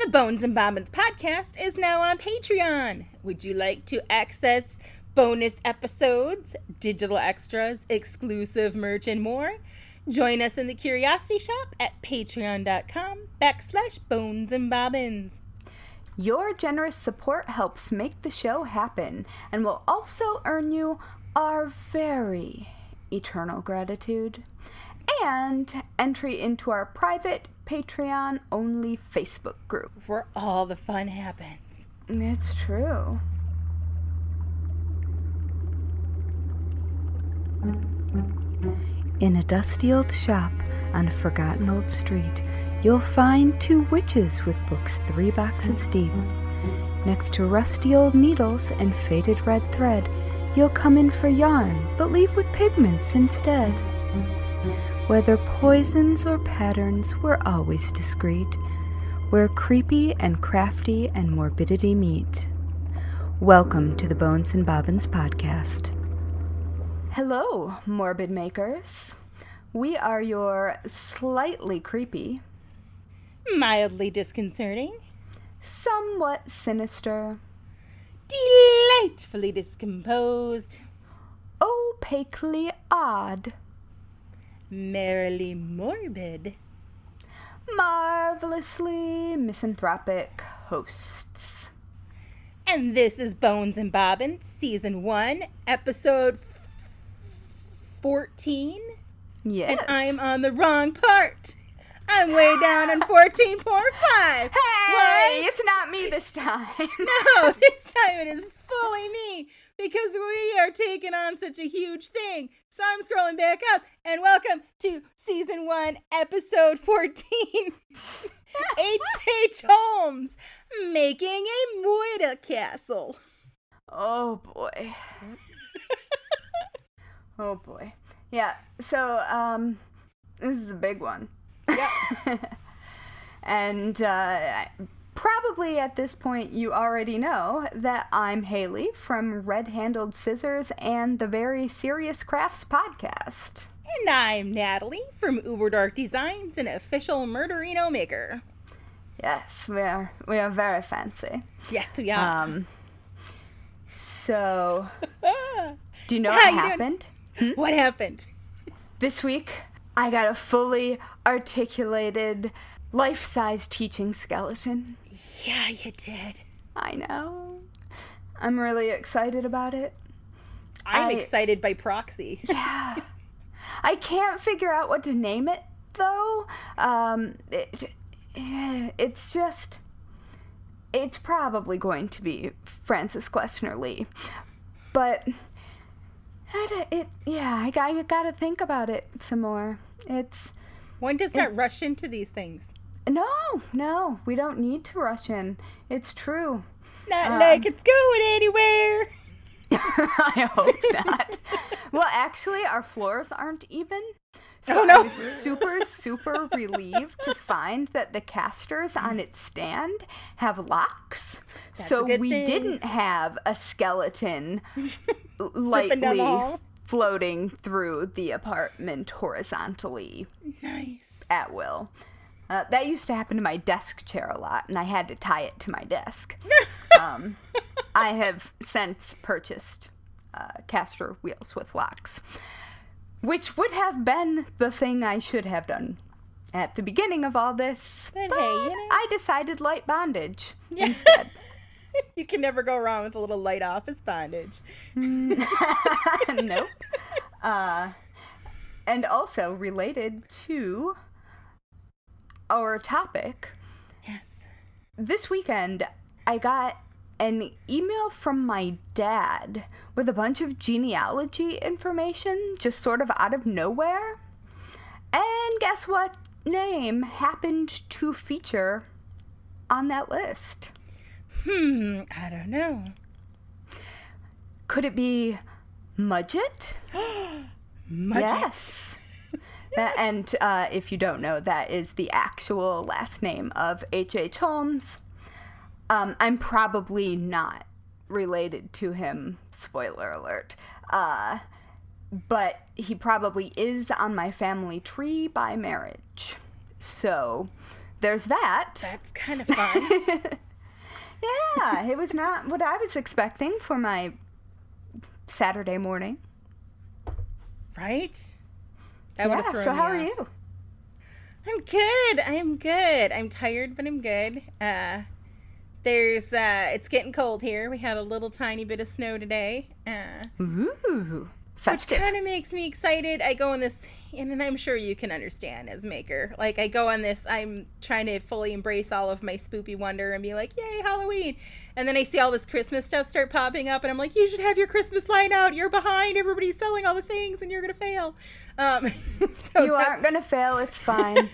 Bones and Bobbins podcast is now on Patreon. Would you like to access bonus episodes, digital extras, exclusive merch, and more? Join us in the Curiosity Shop at patreon.com/Bones and Bobbins. Your generous support helps make the show happen and will also earn you our very eternal gratitude and entry into our private Patreon-only Facebook group. Where all the fun happens. It's true. In a dusty old shop on a forgotten old street, you'll find two witches with books 3 boxes deep. Next to rusty old needles and faded red thread, you'll come in for yarn, but leave with pigments instead. Whether poisons or patterns, we're always discreet, where creepy and crafty and morbidity meet. Welcome to the Bones and Bobbins podcast. Hello, morbid makers. We are your slightly creepy, Mildly disconcerting, somewhat sinister, delightfully discomposed, opaquely odd, merrily morbid, marvelously misanthropic hosts. And this is Bones and Bobbins, Season 1, Episode 14. Yes. And I'm on the wrong part. I'm way down on 14.5. Hey, What? it's not me this time. No, this time it is fully me because we are taking on such a huge thing. So I'm scrolling back up and welcome to Season 1, Episode 14. H.H. Holmes making a moida castle. Oh boy. Oh boy. Yeah, so this is a big one. Yep. And probably at this point you already know that I'm Haley from Red Handled Scissors and the Very Serious Crafts podcast. And I'm Natalie from Uber Dark Designs, an official murderino maker. Yes, we are very fancy. Yes, we are. So, do you know How what you doing? happened? What happened? This week, I got a fully articulated, life-size teaching skeleton. Yeah, you did. I know. I'm really excited about it. I'm excited by proxy. Yeah. I can't figure out what to name it, though. It's probably going to be Francis Glessner Lee. But I gotta think about it some more. One does not rush into these things. No, we don't need to rush in. It's true. It's not like it's going anywhere. I hope not. Well, actually, our floors aren't even. So Oh, no. I was super relieved to find that the casters on its stand have locks. That's so a good we thing. didn't have a skeleton down the lightly hall. floating through the apartment horizontally Nice. at will. That used to happen to my desk chair a lot, and I had to tie it to my desk. I have since purchased caster wheels with locks, which would have been the thing I should have done at the beginning of all this. But But hey, you know. I decided light bondage Yeah. instead. You can never go wrong with a little light office bondage. Nope. And also related to our topic, Yes. this weekend I got an email from my dad with a bunch of genealogy information just sort of out of nowhere. And guess what name happened to feature on that list? I don't know. Could it be Mudgett? Much. Yes. And if you don't know, that is the actual last name of H.H. Holmes. I'm probably not related to him, spoiler alert. But he probably is on my family tree by marriage. So there's that. That's kind of fun. Yeah, it was not what I was expecting for my Saturday morning. Right? Yeah, so how are you? I'm good. I'm tired, but I'm good. It's getting cold here. We had a little tiny bit of snow today. Ooh, festive. Which kind of makes me excited. I go on this, and I'm sure you can understand as a maker. Like, I go on this, I'm trying to fully embrace all of my spoopy wonder and be like, yay, Halloween. And then I see all this Christmas stuff start popping up, and I'm like, you should have your Christmas line out. You're behind. Everybody's selling all the things, and you're going to fail. So you aren't going to fail. It's fine.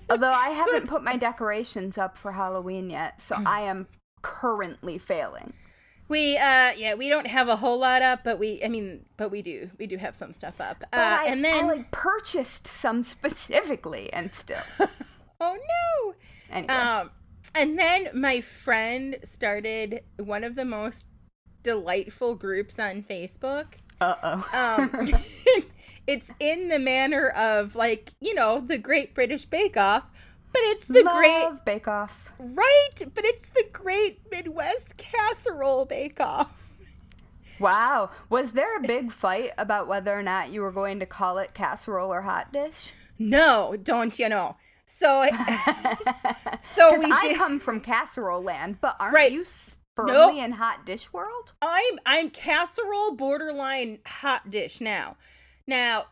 Although I haven't put my decorations up for Halloween yet, so I am currently failing. We don't have a whole lot up, but we do have some stuff up. And then I purchased some specifically, and still. Oh no! Anyway. And then my friend started one of the most delightful groups on Facebook. It's in the manner of, like, the Great British Bake Off, but it's the Love Bake Off. Right, but it's the Great Midwest Casserole Bake Off. Wow. Was there a big fight about whether or not you were going to call it casserole or hot dish? No, don't you know? So I come from casserole land, but aren't you firmly in hot dish world? I'm casserole borderline hot dish now. Now,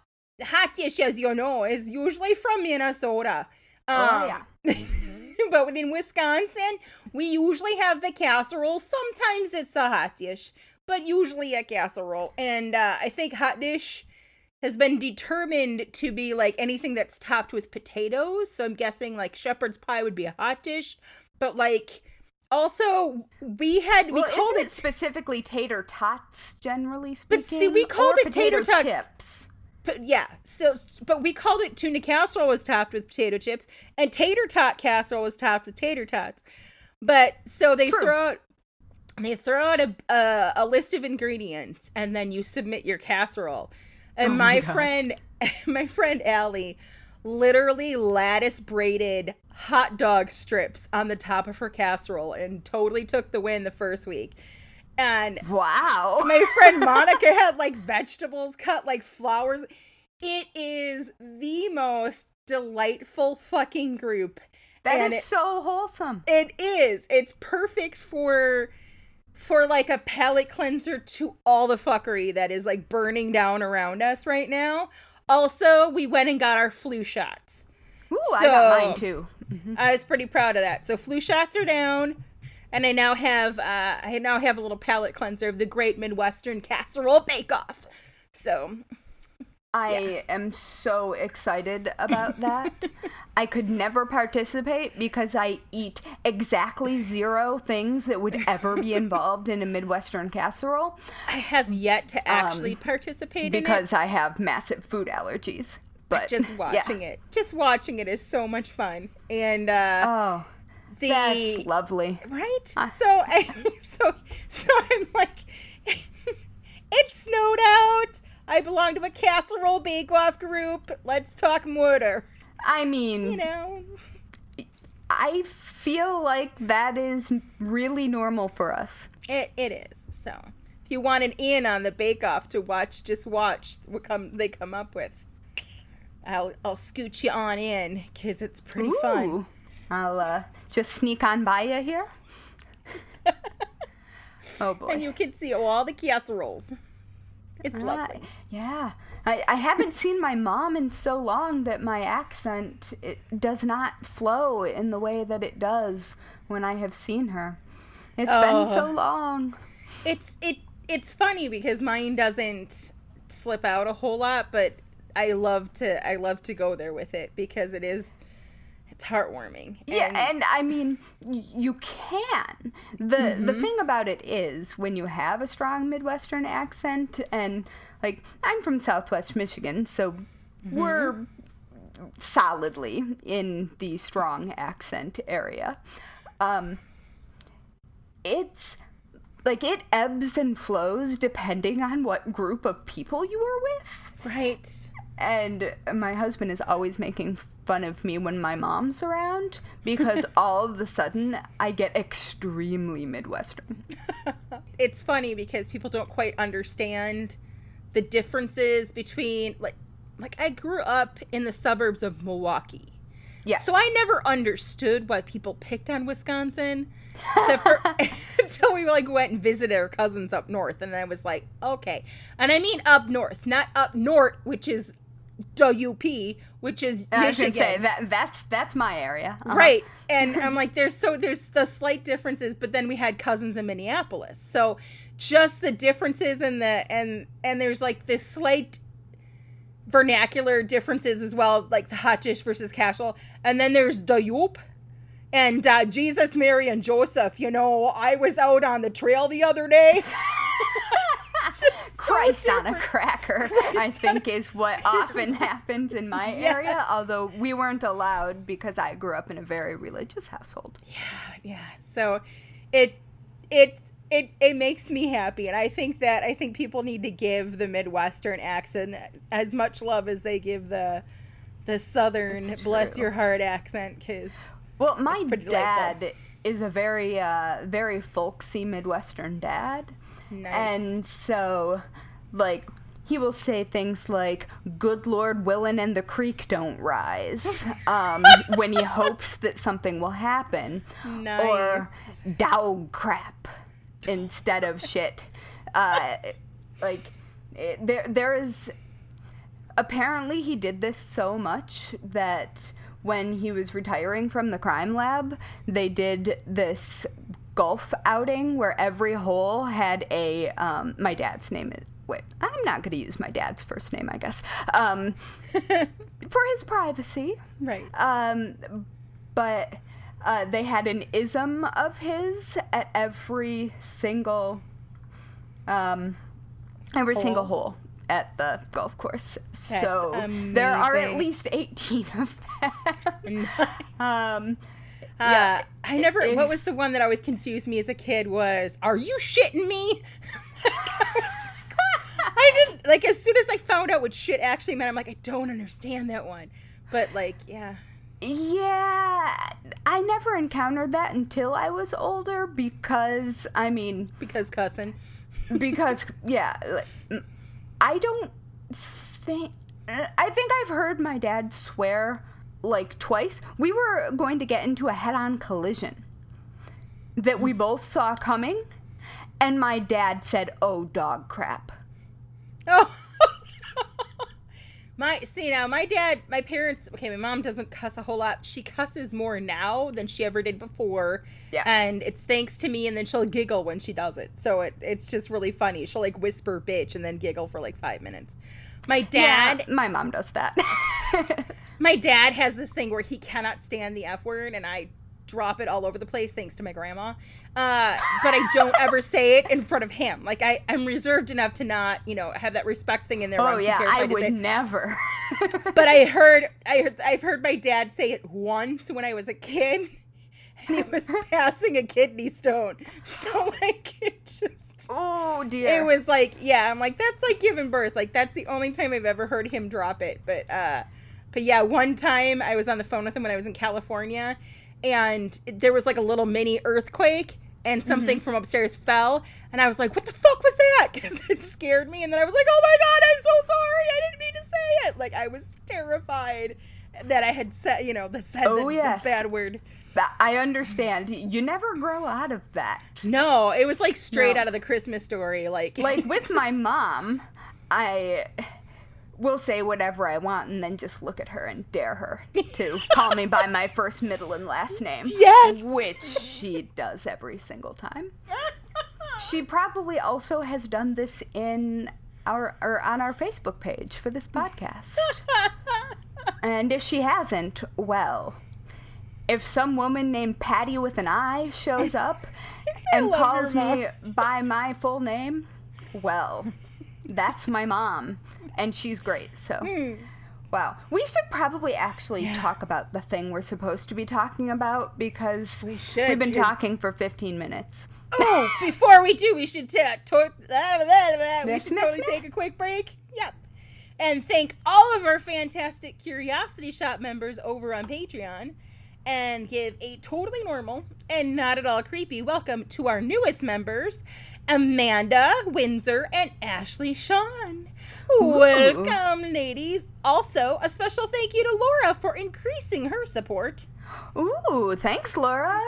hot dish, as you know, is usually from Minnesota. Yeah. But in Wisconsin, we usually have the casserole. Sometimes it's a hot dish, but usually a casserole. And I think hot dish has been determined to be like anything that's topped with potatoes. So I'm guessing like shepherd's pie would be a hot dish. But like also we called it specifically tater tots, generally speaking. But see, we called it potato tater chips. But yeah, but we called it tuna casserole was topped with potato chips, and tater tot casserole was topped with tater tots. But so they throw out a list of ingredients, and then you submit your casserole. And my friend Allie literally lattice braided hot dog strips on the top of her casserole and totally took the win the first week. And wow, my friend Monica had like vegetables cut like flowers. It is the most delightful fucking group. That is so wholesome. It is. It's perfect for like a palate cleanser to all the fuckery that is like burning down around us right now. Also, we went and got our flu shots. Ooh, I got mine too. Mm-hmm. I was pretty proud of that. So flu shots are down. And I now have a little palate cleanser of the Great Midwestern Casserole Bake Off. So I am so excited about that. I could never participate because I eat exactly 0 things that would ever be involved in a Midwestern casserole. I have yet to actually participate in it. Because I have massive food allergies. But just watching it is so much fun. And that's lovely. Right? So I'm like, it snowed out. I belong to a casserole bake-off group. Let's talk murder. I mean, I feel like that is really normal for us. It is. So if you want an in on the bake-off to watch, just watch what they come up with. I'll scoot you on in because it's pretty fun. I'll just sneak on by you here. Oh, boy. And you can see all the casseroles. It's lovely. Yeah. I haven't seen my mom in so long that my accent does not flow in the way that it does when I have seen her. It's been so long. It's funny because mine doesn't slip out a whole lot, but I love to go there with it because it's heartwarming. And I mean, you can. The thing about it is when you have a strong Midwestern accent, and like I'm from Southwest Michigan, so we're solidly in the strong accent area. It's like it ebbs and flows depending on what group of people you are with. Right. And my husband is always making fun of me when my mom's around, because all of a sudden I get extremely Midwestern. It's funny because people don't quite understand the differences between, like I grew up in the suburbs of Milwaukee. Yeah. So I never understood why people picked on Wisconsin, except for until we went and visited our cousins up north, and I was like, okay. And I mean up north, not up north, which is the UP, which is Michigan. I was gonna say that's my area. Uh-huh. Right. And I'm like, there's the slight differences, but then we had cousins in Minneapolis. So just the differences and there's like this slight vernacular differences as well, like the hot dish versus casual. And then there's the Yoop and Jesus, Mary, and Joseph. I was out on the trail the other day. Christ on a cracker, I think, is what often happens in my area, although we weren't allowed because I grew up in a very religious household. Yeah. So it makes me happy, and I think people need to give the Midwestern accent as much love as they give the Southern bless your heart accent, because my dad is a very very folksy Midwestern dad. Nice. And so, like, he will say things like, good Lord willin' and the creek don't rise, when he hopes that something will happen. Nice. Or dog crap instead of shit. There is... Apparently he did this so much that when he was retiring from the crime lab, they did this golf outing where every hole had a my dad's name is I'm not going to use my dad's first name, I guess, for his privacy, right? But they had an ism of his at every single hole at the golf course. That's so amazing. There are at least 18 of them. I never. What was the one that always confused me as a kid was, "Are you shitting me?" I didn't like. As soon as I found out what shit actually meant, I'm like, I don't understand that one. But yeah, I never encountered that until I was older because cussing. Because I don't think. I think I've heard my dad swear twice. We were going to get into a head-on collision that we both saw coming, and my dad said, "Oh, dog crap." Oh. My parents, my mom doesn't cuss a whole lot. She cusses more now than she ever did before. Yeah. And it's thanks to me, and then she'll giggle when she does it. So it's just really funny. She'll whisper bitch and then giggle for 5 minutes. My dad... Yeah, my mom does that. My dad has this thing where he cannot stand the F word, and I drop it all over the place thanks to my grandma. But I don't ever say it in front of him. I'm reserved enough to not, have that respect thing in there. Oh, yeah, I would never. But I've heard my dad say it once when I was a kid, and he was passing a kidney stone. So, it just... Oh, dear. It was I'm that's giving birth. That's the only time I've ever heard him drop it. But yeah, one time I was on the phone with him when I was in California, and there was a little mini earthquake, and something from upstairs fell, and I was like, what the fuck was that? Because it scared me, and then I was like, oh my God, I'm so sorry, I didn't mean to say it. I was terrified that I had said, the bad word. I understand. You never grow out of that. No, it was straight out of the Christmas Story. With my mom, I will say whatever I want and then just look at her and dare her to call me by my first, middle, and last name. Yes! Which she does every single time. She probably also has done this on our Facebook page for this podcast. And if she hasn't, well, if some woman named Patty with an I shows up and calls me by my full name, well, that's my mom. And she's great, so. Wow. We should probably actually talk about the thing we're supposed to be talking about, because we've been talking for 15 minutes. Oh, before we do, we should totally take a quick break. Yep. And thank all of our fantastic Curiosity Shop members over on Patreon. And give a totally normal and not at all creepy welcome to our newest members, Amanda, Windsor, and Ashley Shawn. Ooh. Welcome, ladies. Also, a special thank you to Laura for increasing her support. Ooh, thanks, Laura.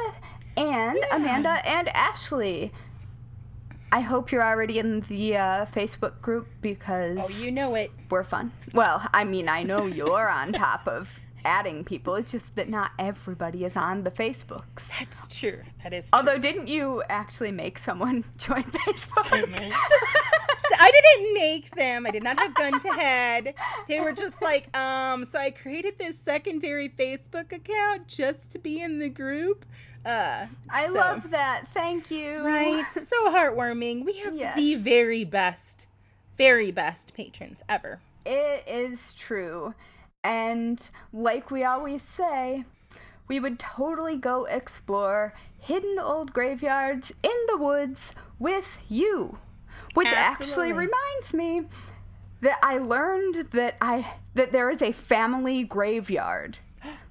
And Amanda and Ashley. I hope you're already in the Facebook group because... Oh, you know it. We're fun. Well, I mean, I know you're on top of adding people. It's just that not everybody is on the Facebooks. That's true. That is true. Although, didn't you actually make someone join Facebook? I didn't make them. I did not have gun to head. They were just like, so I created this secondary Facebook account just to be in the group. I love that. Thank you. Right. So heartwarming. We have the very best patrons ever. It is true. And like we always say, we would totally go explore hidden old graveyards in the woods with you. Which actually reminds me that I learned that there is a family graveyard.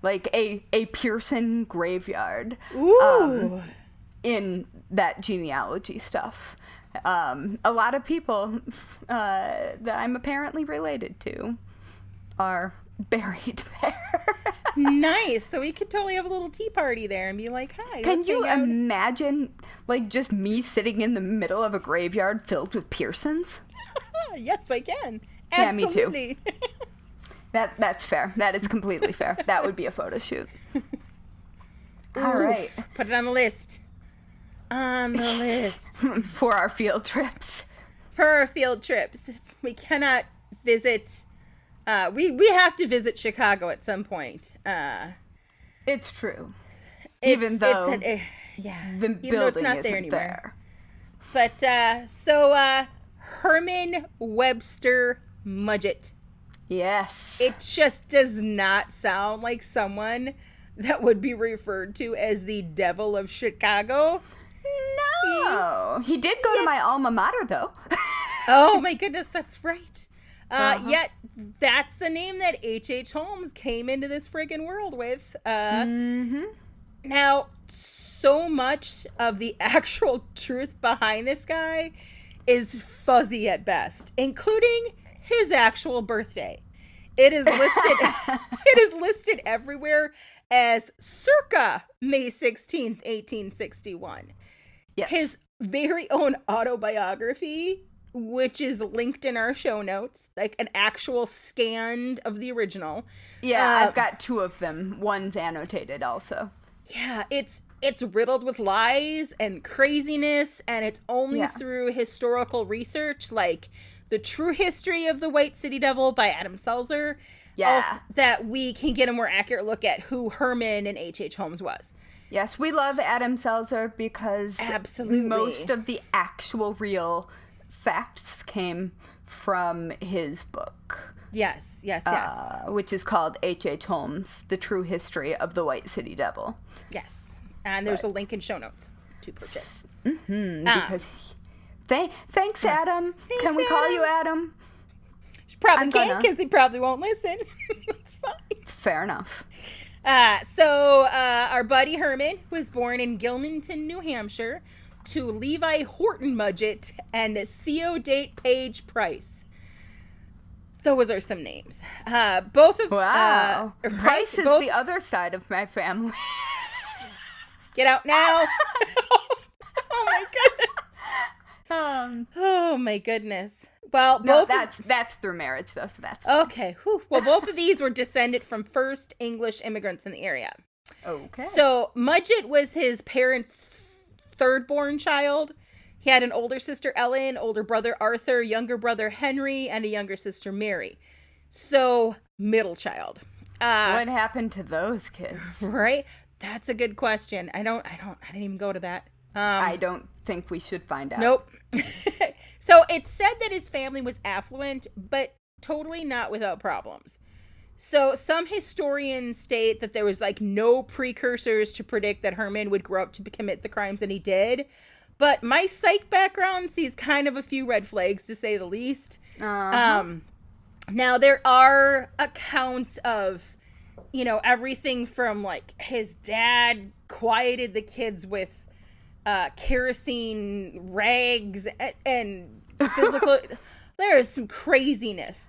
Like a Pearson graveyard. Ooh. In that genealogy stuff. A lot of people that I'm apparently related to are buried there. Nice. So we could totally have a little tea party there and be like, hi. Can you imagine, like, just me sitting in the middle of a graveyard filled with Pearsons? Yes, I can. Absolutely. Yeah, me too. That's fair. That is completely fair. That would be a photo shoot. All right. Put it on the list. On the list. For our field trips. For our field trips. We cannot visit... we have to visit Chicago at some point. It's true. Even though the building it's not isn't there. But, Herman Webster Mudgett. Yes. It just does not sound like someone that would be referred to as the devil of Chicago. No. He did go to my alma mater, though. Oh, my goodness, that's right. Yet, that's the name that H.H. Holmes came into this friggin' world with. Now, so much of the actual truth behind this guy is fuzzy at best, including his actual birthday. It is listed everywhere as circa May 16th, 1861. Yes. His very own autobiography, which is linked in our show notes, like an actual scan of the original. Yeah, I've got two of them. One's annotated also. Yeah, it's riddled with lies and craziness, and it's only through historical research, like The True History of the White City Devil by Adam Selzer, that we can get a more accurate look at who Herman and H.H. Holmes was. Yes, we love Adam Selzer because most of the actual real facts came from his book. Yes. Which is called H.H. Holmes, The True History of the White City Devil. Yes. And there's a link in show notes to purchase. Because thanks, Adam. Can we call you Adam? She probably can't because he probably won't listen. It's fine. Fair enough. So our buddy Herman was born in Gilmanton, New Hampshire, to Levi Horton Mudgett and Theodate Page Price. Those are some names. Both of Price is the other side of my family. Get out now! Oh my goodness! Oh my goodness! Well, that's through marriage though, so that's okay. Whew. Well, both of these were descended from first English immigrants in the area. Okay. So Mudgett was his parents' third-born child. He had an older sister, Ellen, older brother, Arthur, younger brother, Henry, and a younger sister, Mary. So, middle child. What happened to those kids? Right? That's a good question. I didn't even go to that. I don't think we should find out. Nope. So, it's said that his family was affluent, but totally not without problems. So, some historians state that there was, no precursors to predict that Herman would grow up to commit the crimes that he did. But my psych background sees kind of a few red flags, to say the least. Now, there are accounts of, everything from, like, his dad quieted the kids with kerosene rags and physical... There is some craziness,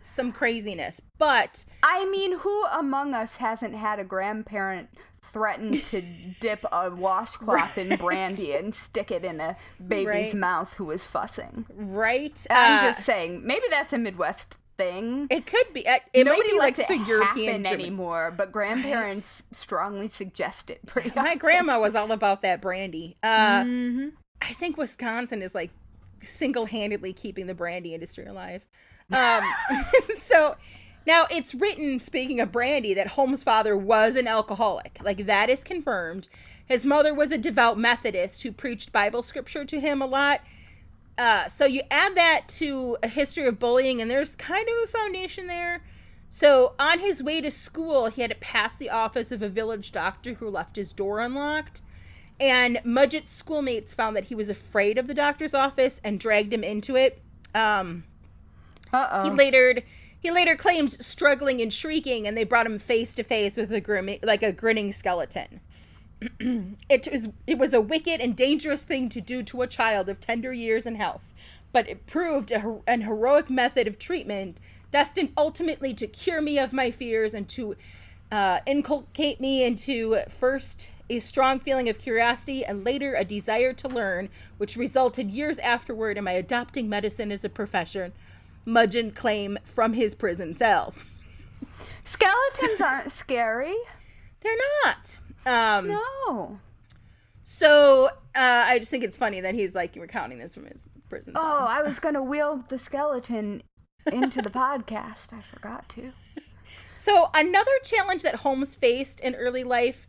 but... I mean, who among us hasn't had a grandparent threaten to dip a washcloth in brandy and stick it in a baby's mouth who was fussing? Right. I'm just saying, maybe that's a Midwest thing. It could be. It Nobody might be like lets a it European happen anymore, but grandparents strongly suggest it pretty My often. grandma was all about that brandy. I think Wisconsin is like single-handedly keeping the brandy industry alive. So now it's written, speaking of brandy, that Holmes' father was an alcoholic. Like, that is confirmed. His mother was a devout Methodist who preached Bible scripture to him a lot. So you add that to a history of bullying, and there's kind of a foundation there. So on his way to school, he had to pass the office of a village doctor who left his door unlocked. And Mudgett's schoolmates found that he was afraid of the doctor's office and dragged him into it. He later claimed struggling and shrieking, and they brought him face to face with a grinning skeleton. It was a wicked and dangerous thing to do to a child of tender years and health, but it proved an heroic method of treatment destined ultimately to cure me of my fears and to inculcate me into first a strong feeling of curiosity and later a desire to learn, which resulted years afterward in my adopting medicine as a profession, Mudgett claimed from his prison cell. Skeletons aren't scary. They're not. No. So I just think it's funny that he's like recounting this from his prison cell. Oh, I was going to wheel the skeleton into the podcast. I forgot to. So another challenge that Holmes faced in early life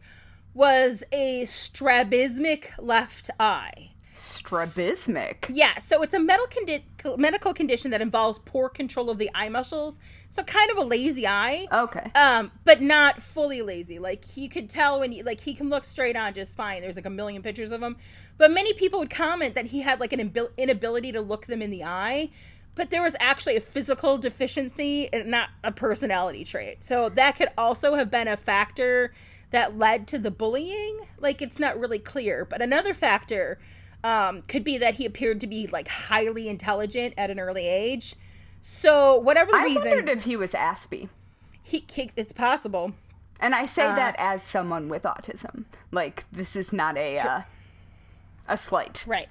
was a strabismic left eye. Strabismic? Yeah, so it's a medical condition that involves poor control of the eye muscles. So kind of a lazy eye. Okay. But not fully lazy. Like, he could tell when he can look straight on just fine. There's like a million pictures of him. But many people would comment that he had like an inability to look them in the eye. But there was actually a physical deficiency and not a personality trait. So that could also have been a factor that led to the bullying. Like, it's not really clear. But another factor could be that he appeared to be like highly intelligent at an early age. So whatever the reason, I wondered if he was Aspie. It's possible. And I say that as someone with autism. Like, this is not a slight. Right.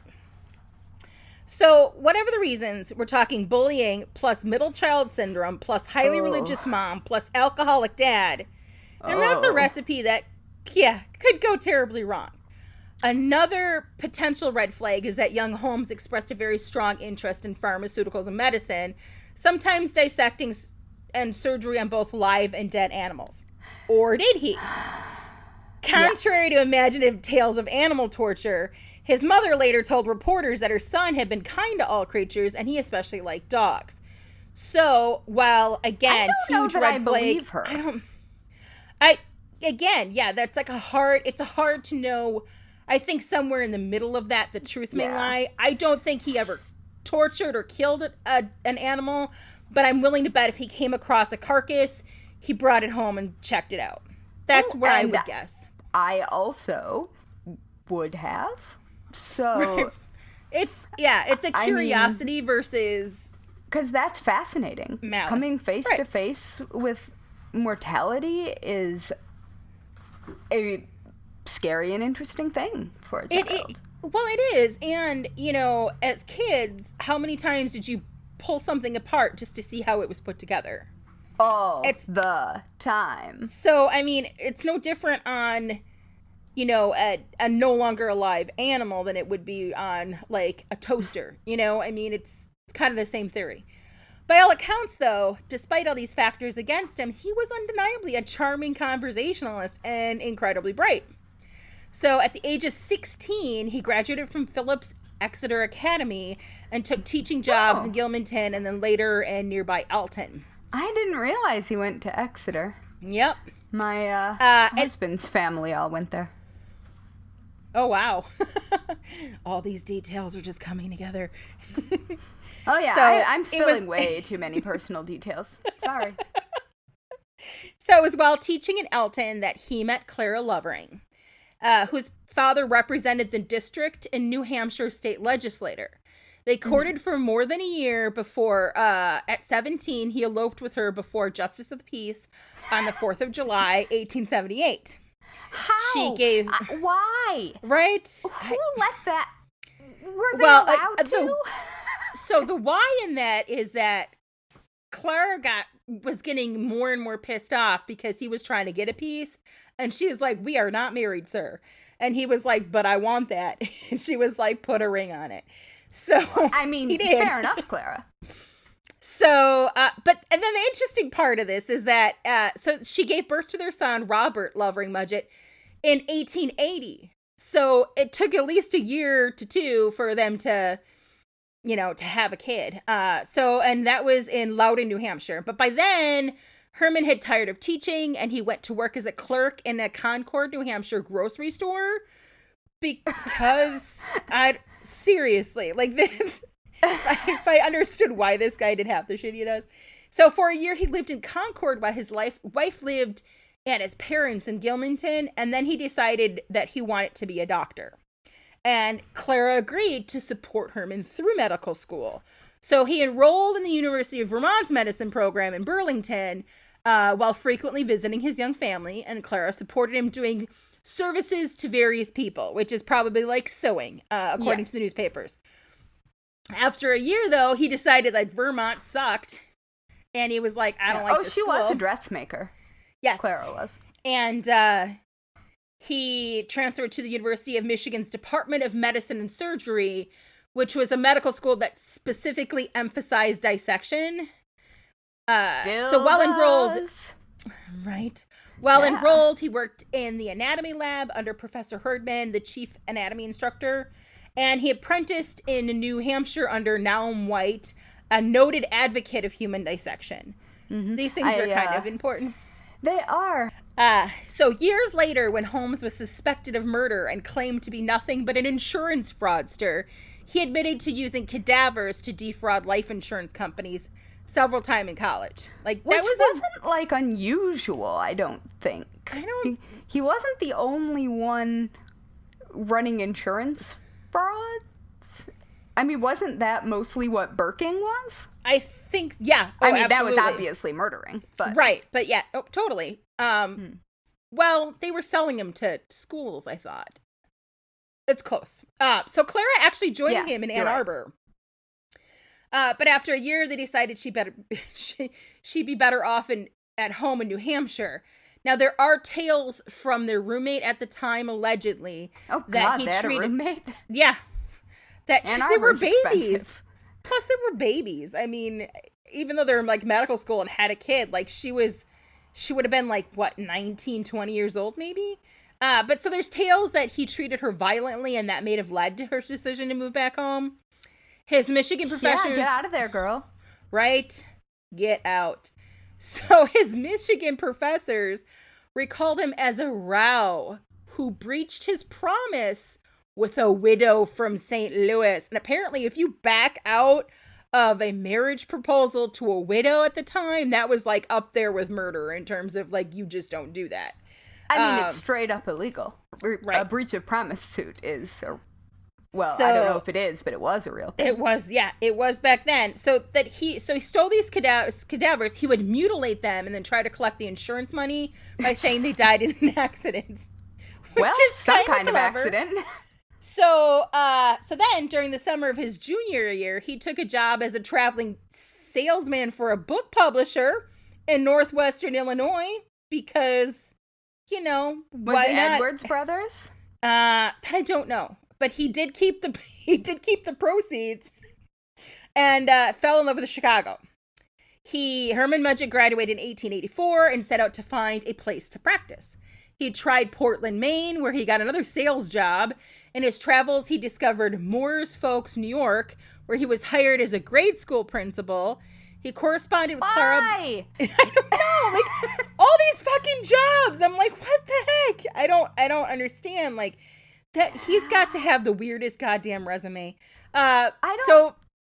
So whatever the reasons, we're talking bullying plus middle child syndrome plus highly religious mom plus alcoholic dad. And that's a recipe that, could go terribly wrong. Another potential red flag is that young Holmes expressed a very strong interest in pharmaceuticals and medicine, sometimes dissecting and surgery on both live and dead animals. Or did he? Contrary to imaginative tales of animal torture, his mother later told reporters that her son had been kind to all creatures, and he especially liked dogs. So, while, again, huge red flag. Believe her. That's like it's hard to know. I think somewhere in the middle of that, the truth may lie. I don't think he ever tortured or killed an animal, but I'm willing to bet if he came across a carcass, he brought it home and checked it out. That's what I would guess. I also would have. So it's a curiosity versus, because that's fascinating. Malice. Coming face to face with mortality is a scary and interesting thing for a child. It is. And, as kids, how many times did you pull something apart just to see how it was put together? All the time. So, I mean, it's no different on, a no longer alive animal than it would be on, like, a toaster. I mean, it's kind of the same theory. By all accounts, though, despite all these factors against him, he was undeniably a charming conversationalist and incredibly bright. So at the age of 16, he graduated from Phillips Exeter Academy and took teaching jobs in Gilmanton and then later in nearby Alton. I didn't realize he went to Exeter. Yep. My husband's family all went there. Oh, wow. All these details are just coming together. Oh, yeah. So I'm spilling way too many personal details. Sorry. So it was while teaching in Elton that he met Clara Lovering, whose father represented the district in New Hampshire state legislature. They courted for more than a year before, at 17, he eloped with her before Justice of the Peace on the 4th of July, 1878. How? She gave... why? Right? Who let that? Were they allowed to? So the why in that is that Clara was getting more and more pissed off because he was trying to get a piece. And she is like, we are not married, sir. And he was like, but I want that. And she was like, put a ring on it. So I mean, he did. Fair enough, Clara. So, and then the interesting part of this is that, so she gave birth to their son, Robert Lovering Mudgett, in 1880. So it took at least a year to two for them to, to have a kid. And that was in Loudon, New Hampshire. But by then, Herman had tired of teaching and he went to work as a clerk in a Concord, New Hampshire grocery store because seriously, like this, if I understood why this guy did half the shit he does. So for a year, he lived in Concord while his wife lived at his parents in Gilmanton. And then he decided that he wanted to be a doctor. And Clara agreed to support Herman through medical school. So he enrolled in the University of Vermont's medicine program in Burlington while frequently visiting his young family. And Clara supported him doing services to various people, which is probably like sewing, according to the newspapers. After a year, though, he decided that Vermont sucked. And he was like, I don't like this school. Was a dressmaker. Yes. Clara was. And he transferred to the University of Michigan's Department of Medicine and Surgery, which was a medical school that specifically emphasized dissection. So while enrolled, right? While enrolled, he worked in the anatomy lab under Professor Herdman, the chief anatomy instructor, and he apprenticed in New Hampshire under Naum White, a noted advocate of human dissection. Mm-hmm. These things are kind of important. They are. So years later, when Holmes was suspected of murder and claimed to be nothing but an insurance fraudster, he admitted to using cadavers to defraud life insurance companies several times in college. Which wasn't unusual, I don't think. He wasn't the only one running insurance frauds. I mean, wasn't that mostly what Birking was? I think, yeah. Absolutely. That was obviously murdering, but right, but yeah, totally. Well, they were selling him to schools, I thought. It's close. So Clara actually joined him in Ann Arbor. But after a year, they decided she'd be better off at home in New Hampshire. Now, there are tales from their roommate at the time, allegedly. Oh, God, they had a roommate? Yeah. Ann They were Arbor's babies. expensive. Plus, they were babies. I mean, even though they're in, medical school and had a kid, she would have been, 19, 20 years old, maybe? But so there's tales that he treated her violently and that may have led to her decision to move back home. His Michigan professors... Yeah, get out of there, girl. Right? Get out. So his Michigan professors recalled him as a row who breached his promise with a widow from St. Louis. And apparently, if you back out of a marriage proposal to a widow at the time, that was, up there with murder in terms of, you just don't do that. I mean, it's straight up illegal. Right. A breach of promise suit is... I don't know if it is, but it was a real thing. It was, yeah. It was back then. So he stole these cadavers. He would mutilate them and then try to collect the insurance money by saying they died in an accident. Well, some kind of accident. So then during the summer of his junior year, he took a job as a traveling salesman for a book publisher in northwestern Illinois because, why not? Was it Edwards Brothers? I don't know. But he did keep the proceeds and fell in love with Chicago. Herman Mudgett graduated in 1884 and set out to find a place to practice. He tried Portland, Maine, where he got another sales job. In his travels, he discovered Moore's Folks, New York, where he was hired as a grade school principal. He corresponded with Clara. Why? I don't know. All these fucking jobs. I'm like, what the heck? I don't understand. That he's got to have the weirdest goddamn resume. I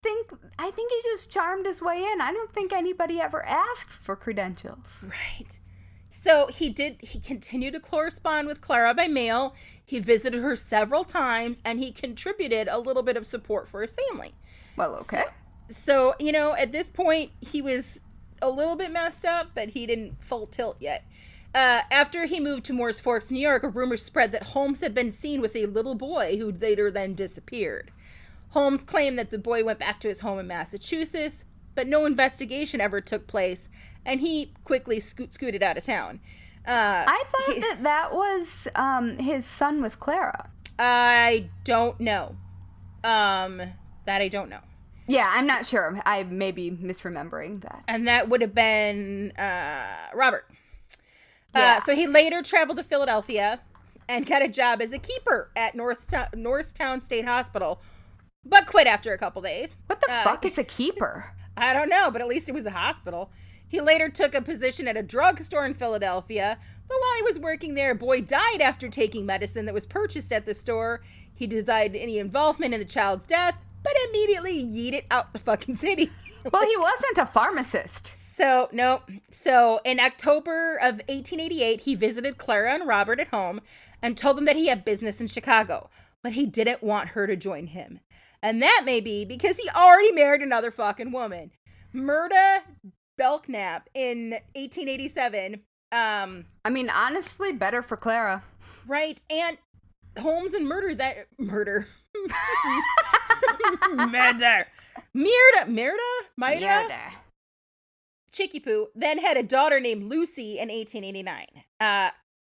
think he just charmed his way in. I don't think anybody ever asked for credentials. Right. So he continued to correspond with Clara by mail. He visited her several times, and he contributed a little bit of support for his family. Well, okay. So, at this point, he was a little bit messed up, but he didn't full tilt yet. After he moved to Moores Forks, New York, a rumor spread that Holmes had been seen with a little boy who later then disappeared. Holmes claimed that the boy went back to his home in Massachusetts, but no investigation ever took place, and he quickly scooted out of town. I thought that was his son with Clara. I don't know. That I don't know. Yeah, I'm not sure. I may be misremembering that. And that would have been Robert. Yeah. So he later traveled to Philadelphia and got a job as a keeper at Norristown State Hospital, but quit after a couple days. What the fuck is a keeper? I don't know, but at least it was a hospital. He later took a position at a drugstore in Philadelphia, but while he was working there, a boy died after taking medicine that was purchased at the store. He denied any involvement in the child's death, but immediately yeeted out the fucking city. Well, he wasn't a pharmacist. So, no. So, in October of 1888, he visited Clara and Robert at home and told them that he had business in Chicago, but he didn't want her to join him. And that may be because he already married another fucking woman. Myrta Belknap in 1887. I mean, honestly, better for Clara. Right. And Holmes and Murder. Myrta. Chicky Poo then had a daughter named Lucy in 1889.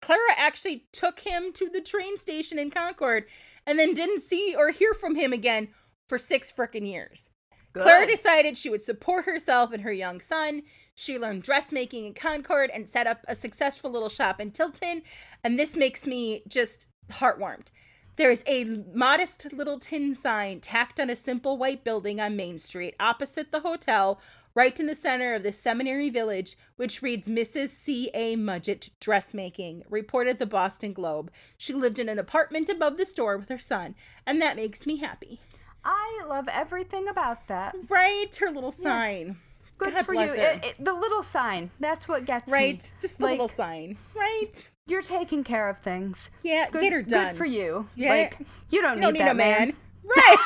Clara actually took him to the train station in Concord and then didn't see or hear from him again for 6 frickin' years. Good. Clara decided she would support herself and her young son. She learned dressmaking in Concord and set up a successful little shop in Tilton. And this makes me just heartwarmed. There's a modest little tin sign tacked on a simple white building on Main Street opposite the hotel, right in the center of the Seminary Village, which reads Mrs. C.A. Mudgett Dressmaking, reported the Boston Globe. She lived in an apartment above the store with her son, and that makes me happy. I love everything about that. Right? Her little sign. Yes. Good God for you. The little sign. That's what gets me. Right? Just the little sign. Right? You're taking care of things. Yeah, get her done. Good for you. Yeah. Like, you don't need that a man. Right.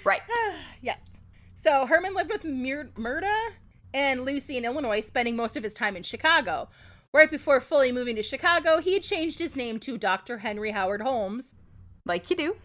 Right. Yes. So Herman lived with Myrta and Lucy in Illinois, spending most of his time in Chicago. Right before fully moving to Chicago, he had changed his name to Dr. Henry Howard Holmes. Like you do.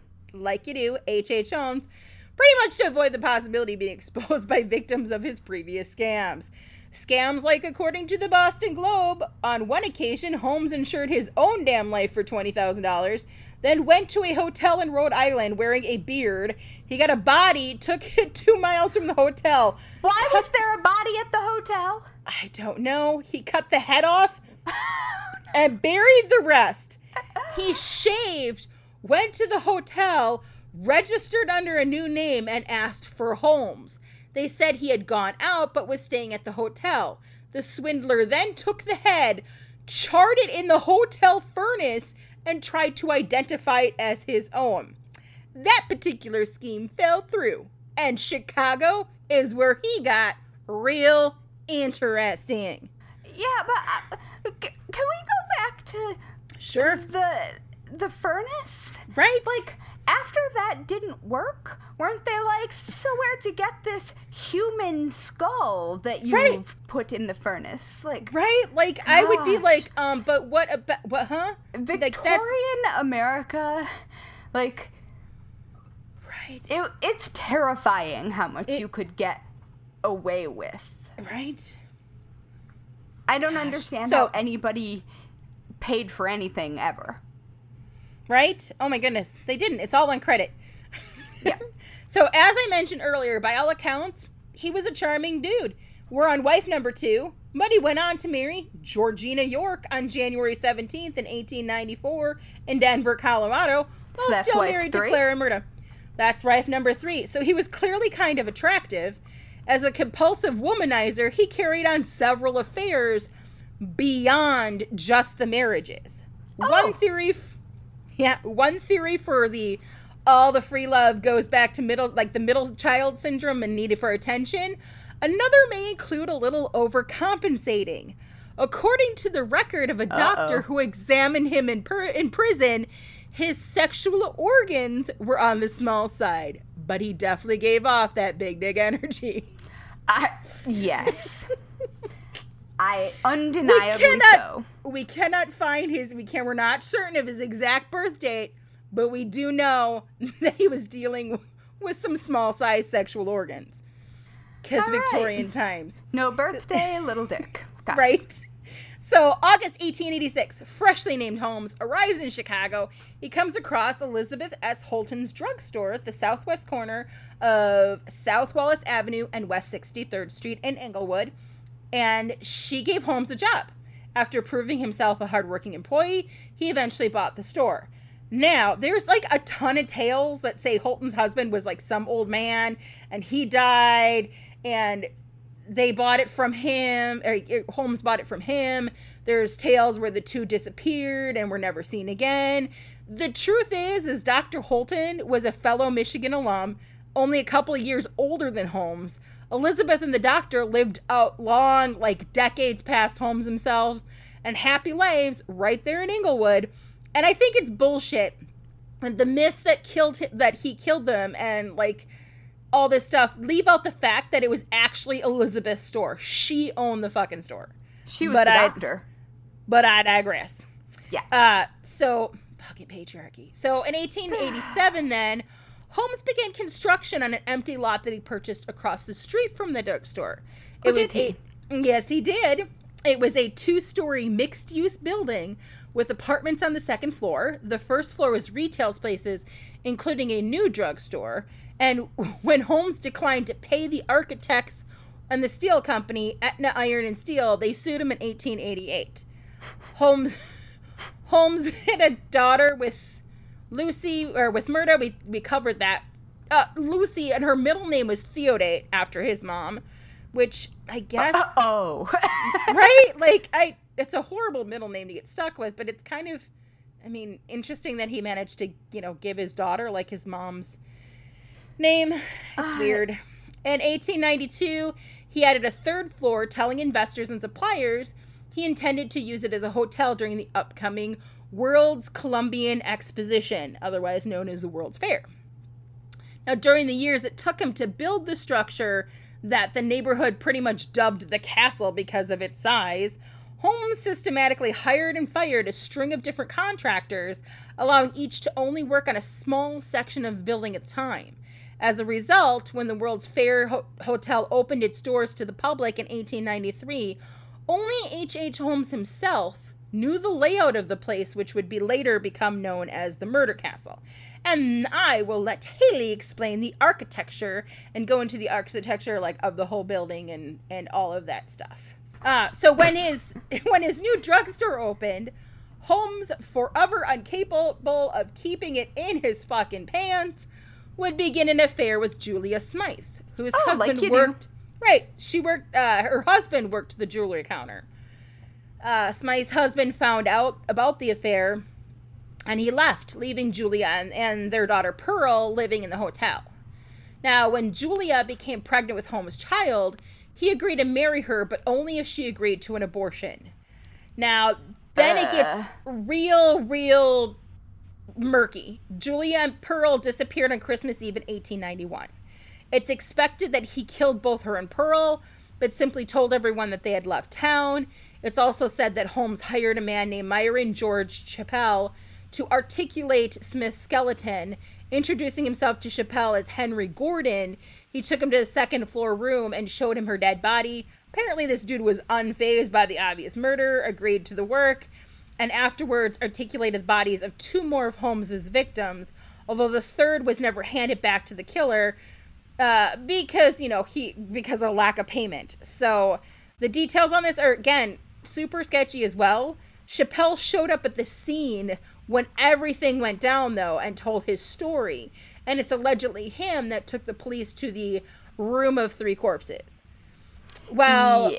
H.H. Holmes. Pretty much to avoid the possibility of being exposed by victims of his previous scams. Scams like, according to the Boston Globe, on one occasion, Holmes insured his own damn life for $20,000, then went to a hotel in Rhode Island wearing a beard. He got a body, took it 2 miles from the hotel. Why was there a body at the hotel? I don't know. He cut the head off and buried the rest. He shaved, went to the hotel, registered under a new name, and asked for Holmes. They said he had gone out but was staying at the hotel. The swindler then took the head, charred it in the hotel furnace, and tried to identify it as his own. That particular scheme fell through, and Chicago is where he got real interesting. Yeah, but can we go back to sure the furnace? Right. Like, after that didn't work, weren't they like, so where'd you get this human skull that you've put in the furnace? Like, right? Like, gosh. I would be like, but what about, what, huh? Victorian America, like, right. It's terrifying how much you could get away with. Right. I don't understand how anybody paid for anything ever. Right? Oh my goodness. They didn't. It's all on credit. Yeah. So as I mentioned earlier, by all accounts, he was a charming dude. We're on wife number 2. Muddy went on to marry Georgina York on January 17th in 1894 in Denver, Colorado, while that's still married to Clara and Myrta. That's wife number 3. So he was clearly kind of attractive. As a compulsive womanizer, he carried on several affairs beyond just the marriages. One theory for all the free love goes back to the middle child syndrome and needed for attention. Another may include a little overcompensating. According to the record of a doctor who examined him in prison, his sexual organs were on the small side, but he definitely gave off that big dick energy. Yes. I undeniably so. We cannot find we're not certain of his exact birth date, but we do know that he was dealing with some small size sexual organs. Because Victorian times. No birthday, little dick. Gotcha. Right? So, August 1886, freshly named Holmes arrives in Chicago. He comes across Elizabeth S. Holton's drugstore at the southwest corner of South Wallace Avenue and West 63rd Street in Englewood. And she gave Holmes a job. After proving himself a hardworking employee, he eventually bought the store. Now, there's like a ton of tales that say Holton's husband was like some old man and he died and they bought it from him, or Holmes bought it from him. There's tales where the two disappeared and were never seen again. The truth is Dr. Holton was a fellow Michigan alum, only a couple of years older than Holmes. Elizabeth and the doctor lived out long, like decades past Holmes himself, and happy lives right there in Englewood. And I think it's bullshit. And the myths that he killed them and like all this stuff, leave out the fact that it was actually Elizabeth's store. She owned the fucking store. She was the doctor. But I digress. Yeah. So, fucking patriarchy. So in 1887 then, Holmes began construction on an empty lot that he purchased across the street from the drugstore. Did he? Yes, he did. It was a 2-story mixed-use building with apartments on the second floor. The first floor was retail spaces, including a new drugstore. And when Holmes declined to pay the architects and the steel company, Etna Iron and Steel, they sued him in 1888. Holmes had a daughter with Murda. We covered that. Lucy, and her middle name was Theodate after his mom, which I guess... right? Like, it's a horrible middle name to get stuck with, but it's kind of, interesting that he managed to, give his daughter, like, his mom's name. It's weird. In 1892, he added a third floor, telling investors and suppliers he intended to use it as a hotel during the upcoming World's Columbian Exposition, otherwise known as the World's Fair. Now, during the years it took him to build the structure that the neighborhood pretty much dubbed the castle because of its size, Holmes systematically hired and fired a string of different contractors, allowing each to only work on a small section of the building at a time. As a result, when the World's Fair Hotel opened its doors to the public in 1893, only H.H. Holmes himself knew the layout of the place, which would be later become known as the Murder Castle. And I will let Haley explain the architecture and go into the architecture of the whole building and all of that stuff. So when his new drugstore opened, Holmes, forever incapable of keeping it in his fucking pants, would begin an affair with Julia Smythe, whose husband worked. Right, she worked. Her husband worked the jewelry counter. Smythe's husband found out about the affair, and he left, leaving Julia and their daughter Pearl living in the hotel. Now, when Julia became pregnant with Holmes' child, he agreed to marry her, but only if she agreed to an abortion. Now, then it gets real murky. Julia and Pearl disappeared on Christmas Eve in 1891. It's expected that he killed both her and Pearl, but simply told everyone that they had left town. It's also said that Holmes hired a man named Myron George Chappell to articulate Smith's skeleton, introducing himself to Chappell as Henry Gordon. He took him to the second floor room and showed him her dead body. Apparently this dude was unfazed by the obvious murder, agreed to the work, and afterwards articulated the bodies of 2 more of Holmes's victims, although the third was never handed back to the killer because of lack of payment. So the details on this are, again, super sketchy as well. Chappelle showed up at the scene when everything went down, though, and told his story. And it's allegedly him that took the police to the room of 3 corpses. Well,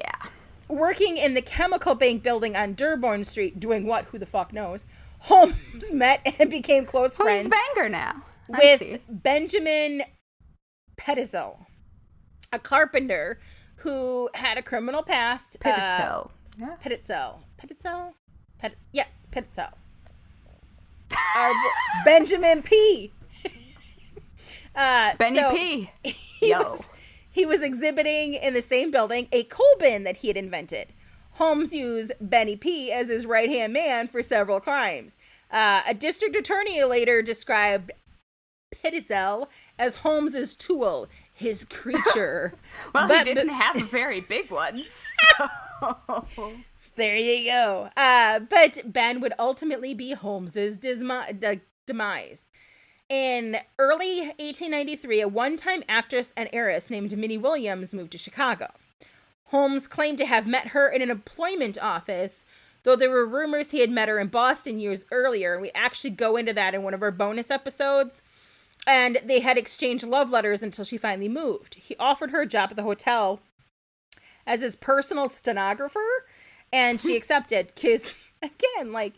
working in the Chemical Bank building on Dearborn Street, doing what? Who the fuck knows? Holmes met and became close friends. Who's Banger now? With Benjamin Petitzel, a carpenter who had a criminal past. Petitzel. Yes, Petitzel. Benjamin P. Benny P. He was exhibiting in the same building a coal bin that he had invented. Holmes used Benny P. as his right-hand man for several crimes. A district attorney later described Petitzel as Holmes's tool, his creature. Well, he didn't have a very big one, so... There you go. But Ben would ultimately be Holmes's demise. In early 1893, a one-time actress and heiress named Minnie Williams moved to Chicago. Holmes claimed to have met her in an employment office, though there were rumors he had met her in Boston years earlier, and we actually go into that in one of our bonus episodes. And they had exchanged love letters until she finally moved. He offered her a job at the hotel as his personal stenographer, and she accepted. Because, again, like,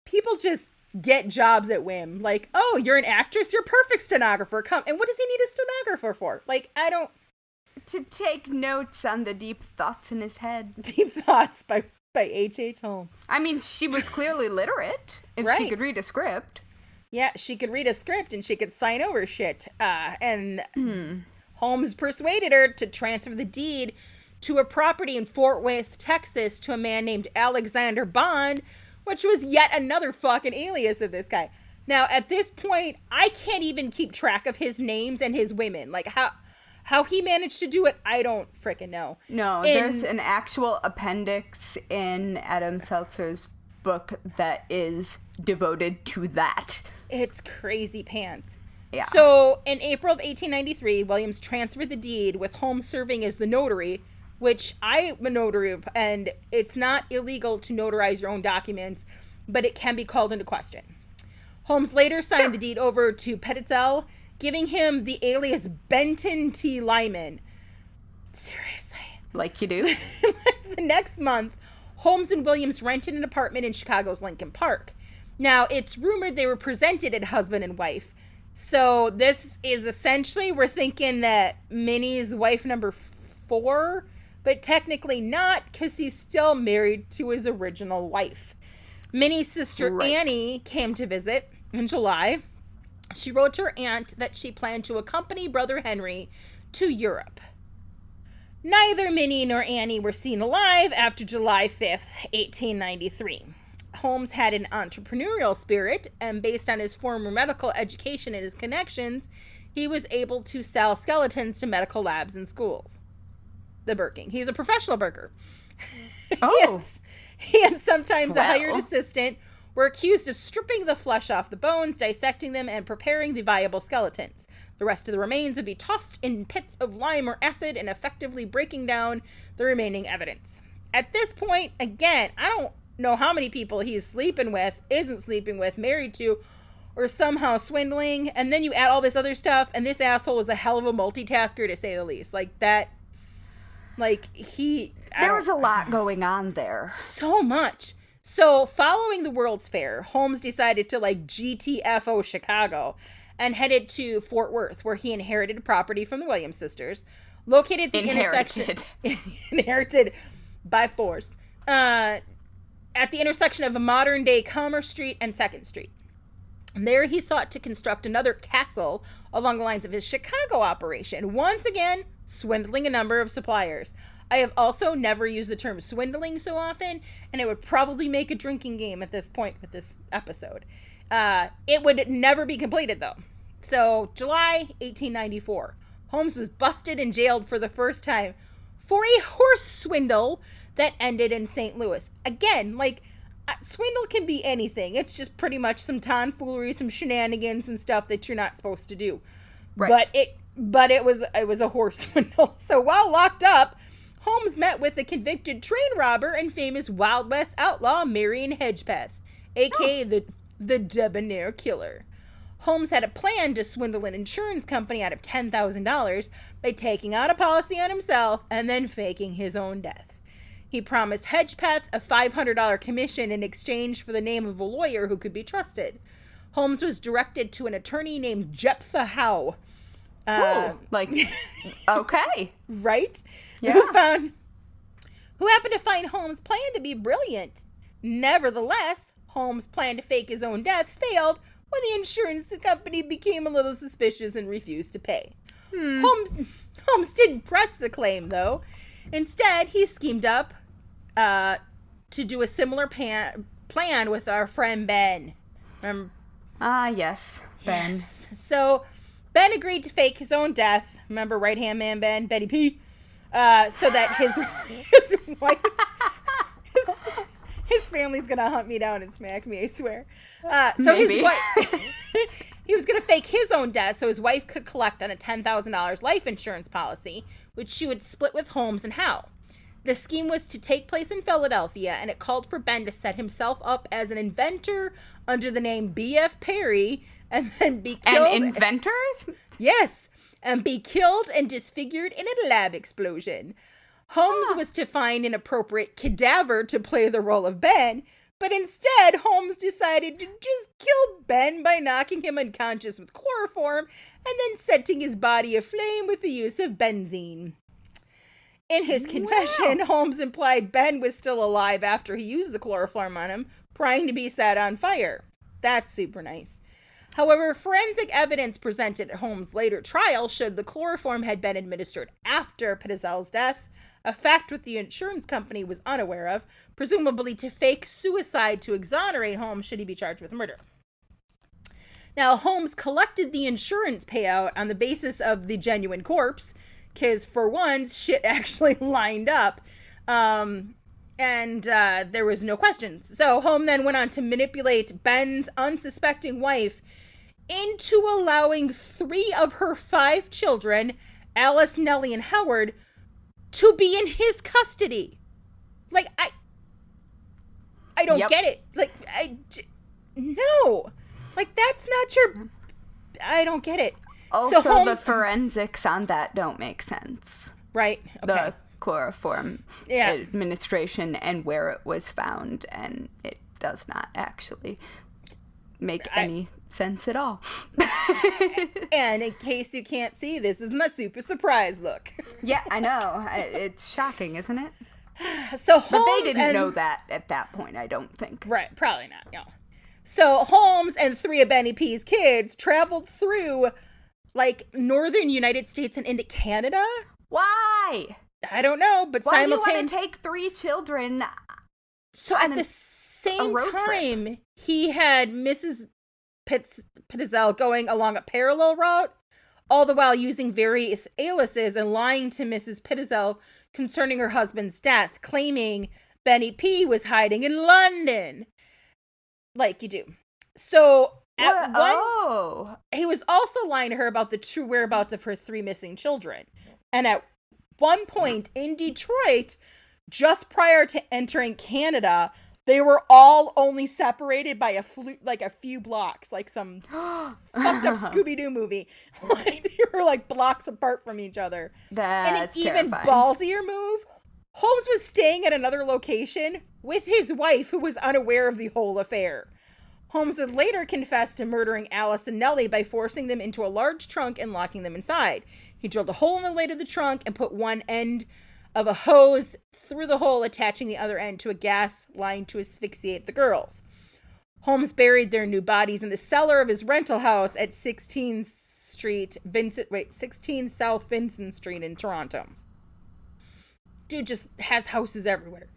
people just get jobs at whim. Like, oh, you're an actress? You're a perfect stenographer. Come. And what does he need a stenographer for? Like, I don't... To take notes on the deep thoughts in his head. Deep Thoughts by H.H. Holmes. I mean, she was clearly literate if she could read a script. Yeah, she could read a script and she could sign over shit. Holmes persuaded her to transfer the deed to a property in Fort Worth, Texas, to a man named Alexander Bond, which was yet another fucking alias of this guy. Now, at this point, I can't even keep track of his names and his women. Like, how he managed to do it, I don't frickin' know. No, there's an actual appendix in Adam Seltzer's book that is devoted to that. It's crazy pants. Yeah. So, in April of 1893, Williams transferred the deed with Holmes serving as the notary, which I'm a notary, and it's not illegal to notarize your own documents, but it can be called into question. Holmes later signed the deed over to Petitzel, giving him the alias Benton T. Lyman. Seriously. Like you do. The next month, Holmes and Williams rented an apartment in Chicago's Lincoln Park. Now, it's rumored they were presented as husband and wife. So this is essentially, we're thinking that Minnie's wife number 4, but technically not, because he's still married to his original wife. Minnie's sister Annie came to visit in July. She wrote to her aunt that she planned to accompany brother Henry to Europe. Neither Minnie nor Annie were seen alive after July 5th, 1893. Holmes had an entrepreneurial spirit, and based on his former medical education and his connections, he was able to sell skeletons to medical labs and schools. The burking. He's a professional burger. Oh. He and sometimes a hired assistant were accused of stripping the flesh off the bones, dissecting them, and preparing the viable skeletons. The rest of the remains would be tossed in pits of lime or acid and effectively breaking down the remaining evidence. At this point, again, I don't know how many people he's sleeping with, isn't sleeping with, married to, or somehow swindling, and then you add all this other stuff, and this asshole was a hell of a multitasker, to say the least. There was a lot going on there. So much. So, following the World's Fair, Holmes decided to, GTFO Chicago and headed to Fort Worth, where he inherited a property from the Williams sisters, located at the intersection... Inherited by force. At the intersection of modern-day Commerce Street and 2nd Street. There he sought to construct another castle along the lines of his Chicago operation, once again swindling a number of suppliers. I have also never used the term swindling so often, and it would probably make a drinking game at this point with this episode. It would never be completed, though. So, July 1894, Holmes was busted and jailed for the first time for a horse swindle that ended in St. Louis. Again, swindle can be anything. It's just pretty much some tomfoolery, some shenanigans and stuff that you're not supposed to do. Right. But it was a horse swindle. So while locked up, Holmes met with the convicted train robber and famous Wild West outlaw Marion Hedgepeth, a.k.a. the Debonair Killer. Holmes had a plan to swindle an insurance company out of $10,000 by taking out a policy on himself and then faking his own death. He promised Hedgepeth a $500 commission in exchange for the name of a lawyer who could be trusted. Holmes was directed to an attorney named Jephthah Howe. Okay. Right? Yeah. Who happened to find Holmes' plan to be brilliant. Nevertheless, Holmes' plan to fake his own death failed when the insurance company became a little suspicious and refused to pay. Holmes didn't press the claim, though. Instead, he schemed up to do a similar plan with our friend Ben. Remember? Yes, Ben. Yes. So, Ben agreed to fake his own death. Remember right-hand man Ben, Betty P? So that his wife... His family's gonna hunt me down and smack me, I swear. Maybe. His wife... He was going to fake his own death so his wife could collect on a $10,000 life insurance policy, which she would split with Holmes and Howe. The scheme was to take place in Philadelphia, and it called for Ben to set himself up as an inventor under the name B.F. Perry, and then be killed. An inventor? Yes, and be killed and disfigured in a lab explosion. Holmes was to find an appropriate cadaver to play the role of Ben, but instead, Holmes decided to just kill Ben by knocking him unconscious with chloroform and then setting his body aflame with the use of benzene. In his confession, Holmes implied Ben was still alive after he used the chloroform on him, trying to be set on fire. That's super nice. However, forensic evidence presented at Holmes' later trial showed the chloroform had been administered after Pitzel's death, a fact which the insurance company was unaware of, presumably to fake suicide to exonerate Holmes should he be charged with murder. Now, Holmes collected the insurance payout on the basis of the genuine corpse, because for once, shit actually lined up, and there was no questions. So Holmes then went on to manipulate Ben's unsuspecting wife into allowing 3 of her 5 children, Alice, Nellie, and Howard, to be in his custody. Like, I don't get it. Like, no. Like, that's not your... I don't get it. Also, so Holmes, the forensics on that don't make sense. Right. Okay. The chloroform administration and where it was found, and it does not actually make any sense at all. And in case you can't see, this is my super surprise look. Yeah, I know. It's shocking, isn't it? So Holmes but they didn't know that at that point, I don't think. Right, probably not, no. So Holmes and 3 of Benny P's kids traveled through, like, northern United States and into Canada. Why? I don't know, but why do you want to take 3 children? So at the same time, he had Mrs. Pitzel going along a parallel route, all the while using various aliases and lying to Mrs. Pitzel concerning her husband's death, claiming Benny P was hiding in London. Like you do. So he was also lying to her about the true whereabouts of her 3 missing children. And at one point in Detroit, just prior to entering Canada, they were all only separated by a few blocks, like some fucked up Scooby-Doo movie. Like, they were like blocks apart from each other. That's and an even terrifying. Ballsier move, Holmes was staying at another location with his wife, who was unaware of the whole affair. Holmes would later confess to murdering Alice and Nellie by forcing them into a large trunk and locking them inside. He drilled a hole in the lid of the trunk and put one end of a hose through the hole, attaching the other end to a gas line to asphyxiate the girls. Holmes buried their new bodies in the cellar of his rental house at 16 South Vincent Street in Toronto. Dude just has houses everywhere.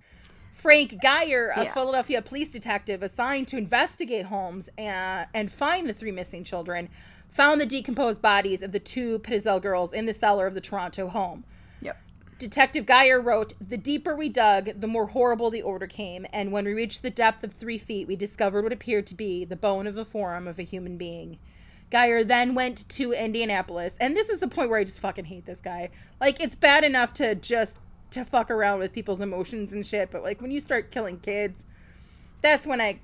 Frank Geyer, a Philadelphia police detective assigned to investigate Holmes and find the 3 missing children, found the decomposed bodies of the 2 Pitzel girls in the cellar of the Toronto home. Yep. Detective Geyer wrote, "The deeper we dug, the more horrible the odor came, and when we reached the depth of 3 feet, we discovered what appeared to be the bone of the forearm of a human being." Geyer then went to Indianapolis, and this is the point where I just fucking hate this guy. Like, it's bad enough to fuck around with people's emotions and shit, but like when you start killing kids, That's when I'm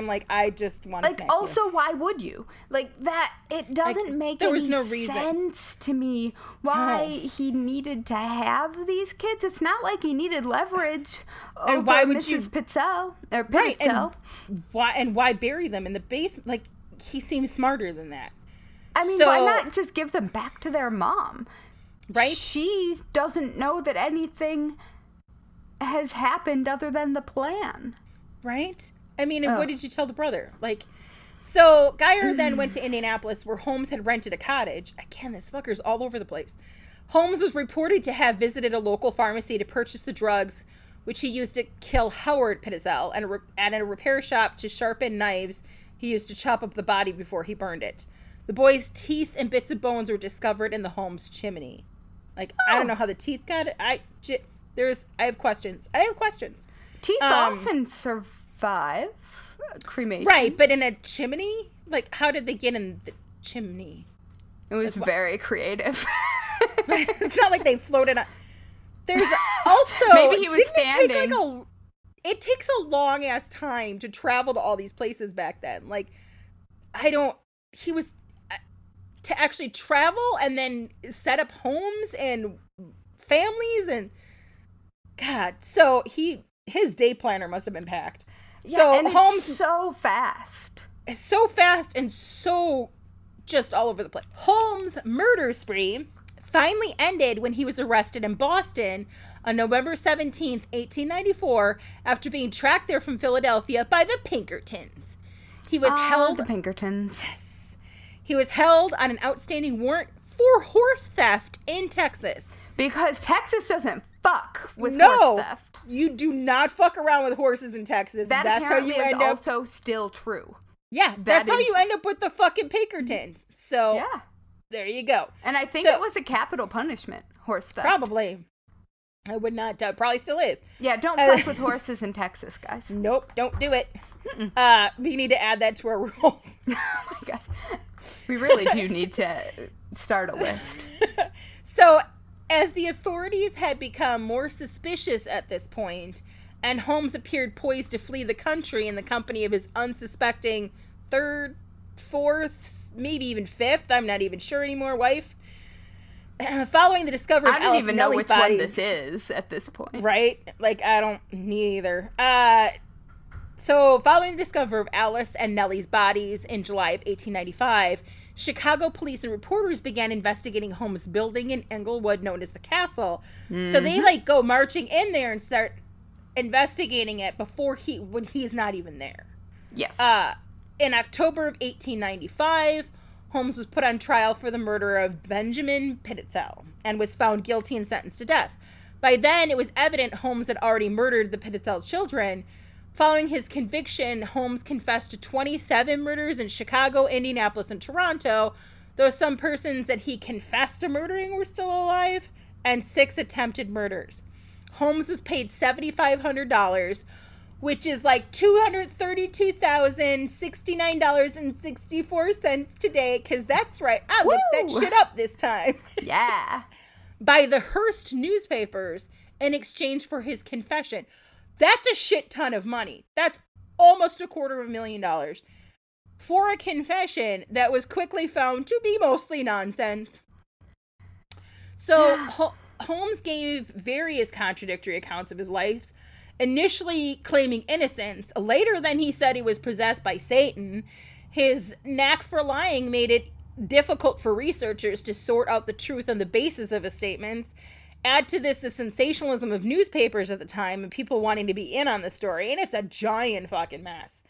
like, I just want to like, also, why would you? Like, that, it doesn't make there any was no reason. sense to me why he needed to have these kids. It's not like he needed leverage over and why would Mrs. Pitzel. Right, and why bury them in the basement? Like, he seems smarter than that. I mean, why not just give them back to their mom? Right? She doesn't know that anything has happened other than the plan. Right? I mean, and what did you tell the brother? Like, so Geyer then went to Indianapolis where Holmes had rented a cottage. Again, this fucker's all over the place. Holmes was reported to have visited a local pharmacy to purchase the drugs, which he used to kill Howard Pitzel, and at a repair shop to sharpen knives he used to chop up the body before he burned it. The boy's teeth and bits of bones were discovered in the Holmes chimney. Like, I don't know how the teeth got it. I have questions. Teeth often survive cremation. Right, but in a chimney? Like, how did they get in the chimney? It was very creative. It's not like they floated on. There's also... Maybe he was standing. It takes a long-ass time to travel to all these places back then. Like, he was... To actually travel and then set up homes and families and... God, so his day planner must have been packed. Yeah, so and Holmes it's so fast. It's so fast and so just all over the place. Holmes' murder spree finally ended when he was arrested in Boston on November 17th, 1894, after being tracked there from Philadelphia by the Pinkertons. He was held... The Pinkertons. Yes. He was held on an outstanding warrant for horse theft in Texas. Because Texas doesn't fuck with horse theft. You do not fuck around with horses in Texas. That's apparently how you end up. Also still true. Yeah, that's how you end up with the fucking Pinkertons. So, yeah, there you go. And I think it was a capital punishment, horse theft. Probably. I would not doubt. Probably still is. Yeah, don't fuck with horses in Texas, guys. Nope, don't do it. We need to add that to our rules. Oh my gosh. We really do need to start a list. So, as the authorities had become more suspicious at this point, and Holmes appeared poised to flee the country in the company of his unsuspecting third, fourth, maybe even fifth, I'm not even sure anymore, wife, following the discovery of I don't Alice even and know Nellie's which bodies, one this is at this point. Right? Like, I don't neither. So, following the discovery of Alice and Nellie's bodies in July of 1895, Chicago police and reporters began investigating Holmes' building in Englewood known as the Castle. Mm-hmm. So they go marching in there and start investigating it when he's not even there. Yes. In October of 1895, Holmes was put on trial for the murder of Benjamin Pitzel and was found guilty and sentenced to death. By then, it was evident Holmes had already murdered the Pitzel children. Following his conviction, Holmes confessed to 27 murders in Chicago, Indianapolis, and Toronto, though some persons that he confessed to murdering were still alive, and 6 attempted murders. Holmes was paid $7,500, which is like $232,069.64 today, because that's right, I looked that shit up this time. Yeah. By the Hearst newspapers in exchange for his confession. That's a shit ton of money. That's almost $250,000 for a confession that was quickly found to be mostly nonsense. So Holmes gave various contradictory accounts of his life, initially claiming innocence. Later, then he said he was possessed by Satan. His knack for lying made it difficult for researchers to sort out the truth on the basis of his statements. Add to this the sensationalism of newspapers at the time and people wanting to be in on the story, and it's a giant fucking mess.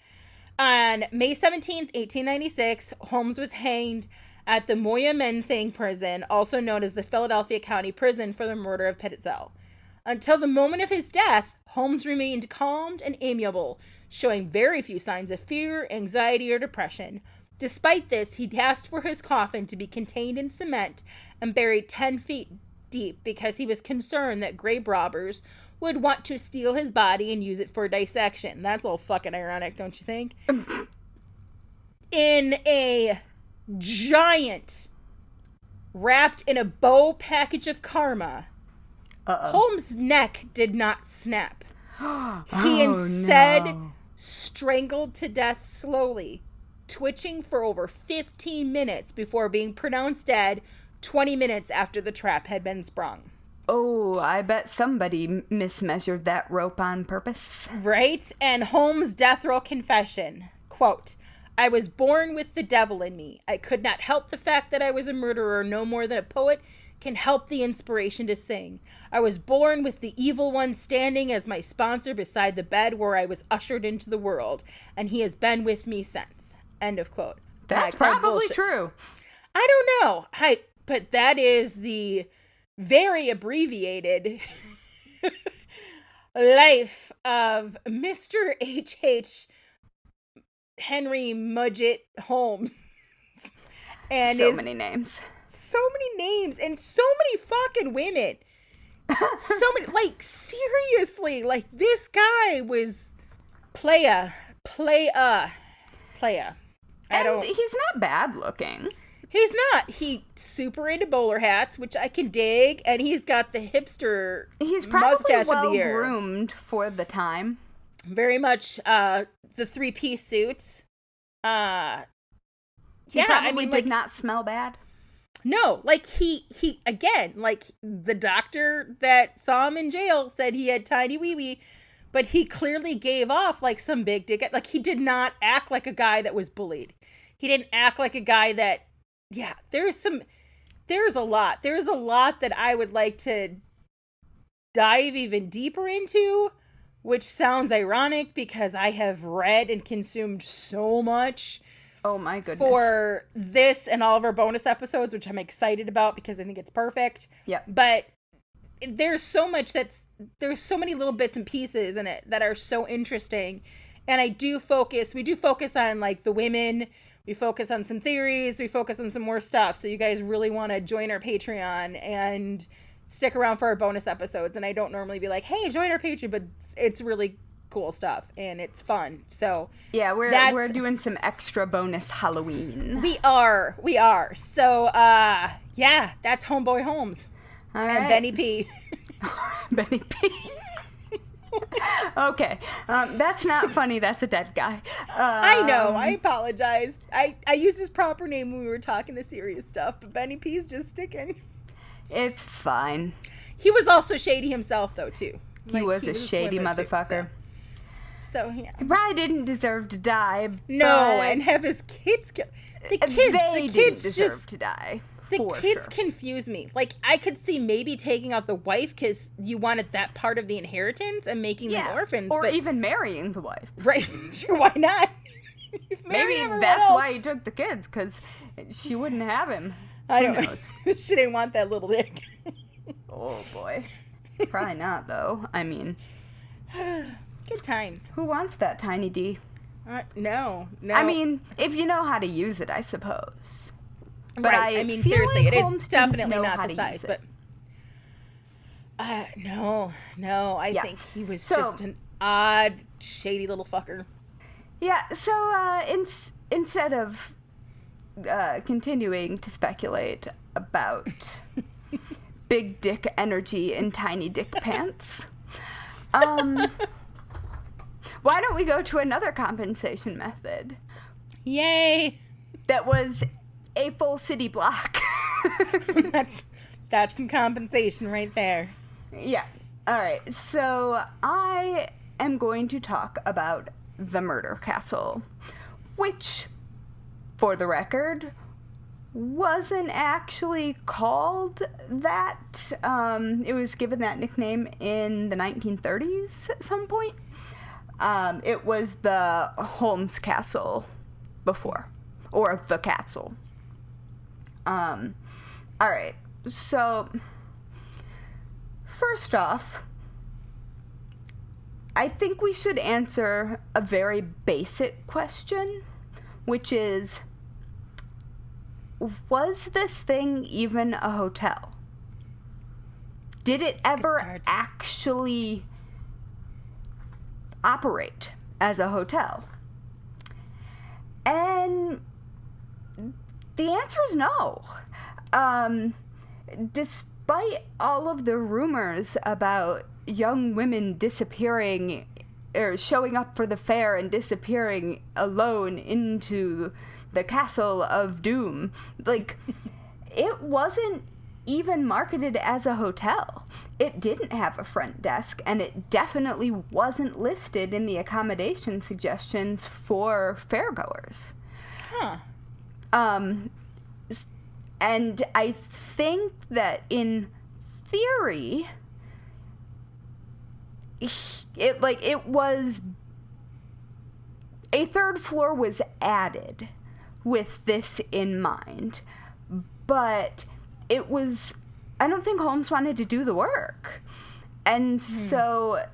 On May 17th, 1896, Holmes was hanged at the Moyamensing prison, also known as the Philadelphia County Prison, for the murder of Pitzel. Until the moment of his death, Holmes remained calm and amiable, showing very few signs of fear, anxiety, or depression. Despite this, he asked for his coffin to be contained in cement and buried 10 feet deep because he was concerned that grave robbers would want to steal his body and use it for dissection. That's a little fucking ironic, don't you think? In a giant, wrapped in a bow package of karma, Holmes' neck did not snap. He instead strangled to death slowly, twitching for over 15 minutes before being pronounced dead 20 minutes after the trap had been sprung. Oh, I bet somebody mismeasured that rope on purpose. Right? And Holmes' death row confession, quote, "I was born with the devil in me. I could not help the fact that I was a murderer no more than a poet can help the inspiration to sing. I was born with the evil one standing as my sponsor beside the bed where I was ushered into the world, and he has been with me since." End of quote. That's probably true. I don't know. But that is the very abbreviated life of Mr. H.H. Henry Mudgett Holmes. And so many names. So many names and so many fucking women. So many, like, seriously, like, this guy was playa. And he's not bad looking. He's not. He's super into bowler hats, which I can dig, and he's got the hipster He's probably mustache well of the year. groomed for the time. Very much the 3-piece suits. He probably did not smell bad. No, like he again, like the doctor that saw him in jail said he had tiny wee-wee, but he clearly gave off like some big dick. Like, he did not act like a guy that was bullied. He didn't act like a guy that, yeah, there's a lot that I would like to dive even deeper into, which sounds ironic because I have read and consumed so much. Oh my goodness. For this and all of our bonus episodes, which I'm excited about because I think it's perfect. Yep. But there's so much there's so many little bits and pieces in it that are so interesting. And we do focus on like the women, we focus on some theories, we focus on some more stuff. So you guys really want to join our Patreon and stick around for our bonus episodes. And I don't normally be like, hey, join our Patreon, but it's really cool stuff and it's fun. So yeah, we're doing some extra bonus Halloween. We are. So yeah, that's Homeboy Holmes. All right. And Benny P. Benny P. Okay, that's not funny. That's a dead guy. I know. I apologize. I used his proper name when we were talking the serious stuff, but Benny P's just sticking. It's fine. He was also shady himself, though, too. He was a shady motherfucker. So yeah. He probably didn't deserve to die. No, and have his kids killed. They didn't deserve to die. The kids confuse me. Like, I could see maybe taking out the wife because you wanted that part of the inheritance and making them orphans. Or even marrying the wife. Right. Sure, why not? Maybe that's why he took the kids, because she wouldn't have him. I don't know. She didn't want that little dick. Oh, boy. Probably not, though. I mean... Good times. Who wants that tiny D? No. I mean, if you know how to use it, I suppose. But right. I mean, seriously, it is definitely not the size. But no. I think he was just an odd, shady little fucker. Yeah. So instead of continuing to speculate about big dick energy and tiny dick pants, why don't we go to another compensation method? Yay! That was a full city block. That's some compensation right there. Yeah. All right. So I am going to talk about the Murder Castle, which, for the record, wasn't actually called that. It was given that nickname in the 1930s at some point. It was the Holmes Castle before, or the castle. All right. So, first off, I think we should answer a very basic question, which is, was this thing even a hotel? Did it ever actually operate as a hotel? And the answer is no. Despite all of the rumors about young women disappearing or showing up for the fair and disappearing alone into the castle of doom. Like, it wasn't even marketed as a hotel. It didn't have a front desk, and it definitely wasn't listed in the accommodation suggestions for fairgoers. Huh. And I think that in theory, it was a third floor was added with this in mind, but it was, I don't think Holmes wanted to do the work, and so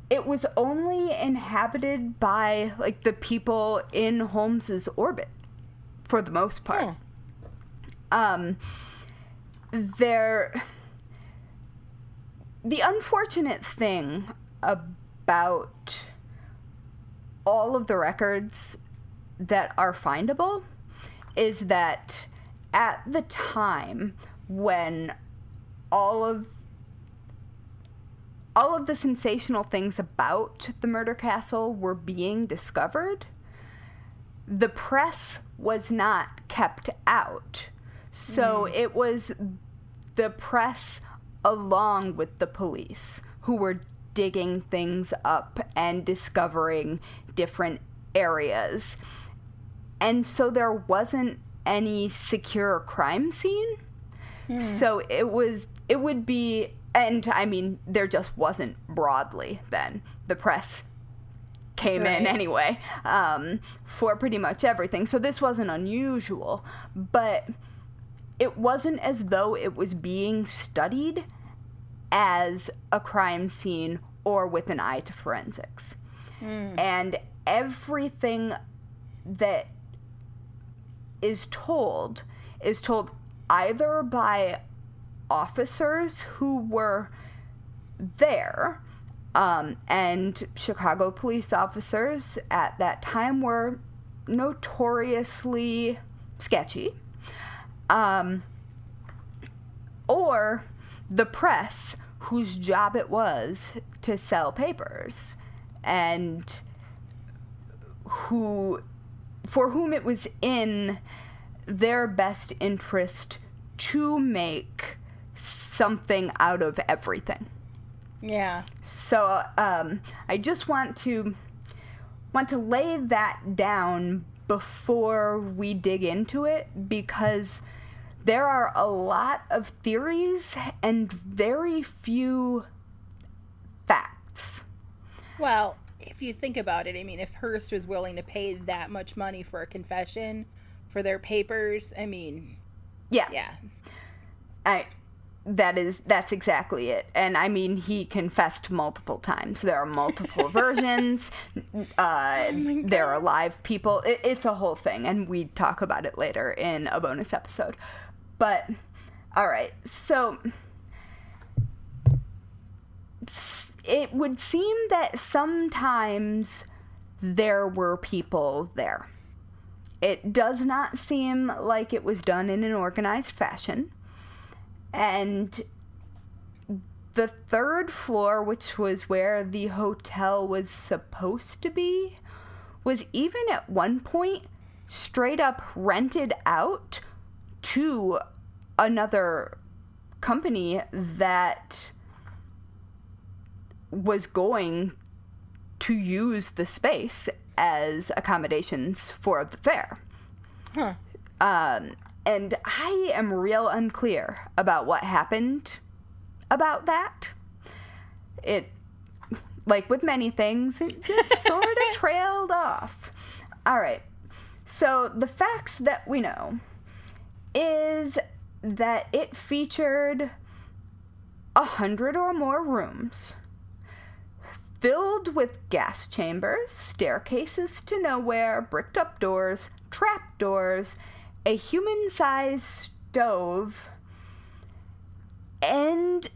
it was only inhabited by like the people in Holmes's orbit for the most part. The unfortunate thing about all of the records that are findable is that at the time when all of the sensational things about the murder castle were being discovered, the press was not kept out. So it was the press along with the police who were digging things up and discovering different areas. And so there wasn't any secure crime scene. So it would be, and I mean, there just wasn't broadly then. The press came in anyway, for pretty much everything. So this wasn't unusual, but it wasn't as though it was being studied as a crime scene or with an eye to forensics. And everything that is told either by officers who were there, and Chicago police officers at that time were notoriously sketchy, or the press, whose job it was to sell papers, and for whom it was in their best interest to make something out of everything. Yeah. So I just want to lay that down before we dig into it, because there are a lot of theories and very few facts. Well, if you think about it, I mean, if Hearst was willing to pay that much money for a confession for their papers, I mean, yeah. That's exactly it. And I mean, he confessed multiple times. There are multiple versions. There are live people. It's a whole thing, and we talk about it later in a bonus episode. But, all right, so it would seem that sometimes there were people there. It does not seem like it was done in an organized fashion. And the third floor, which was where the hotel was supposed to be, was even at one point straight up rented out to another company that was going to use the space as accommodations for the fair. And I am real unclear about what happened about that. It, like with many things, it just sort of trailed off. All right. So the facts that we know is that it featured 100 or more rooms, filled with gas chambers, staircases to nowhere, bricked up doors, trap doors, a human-sized stove, and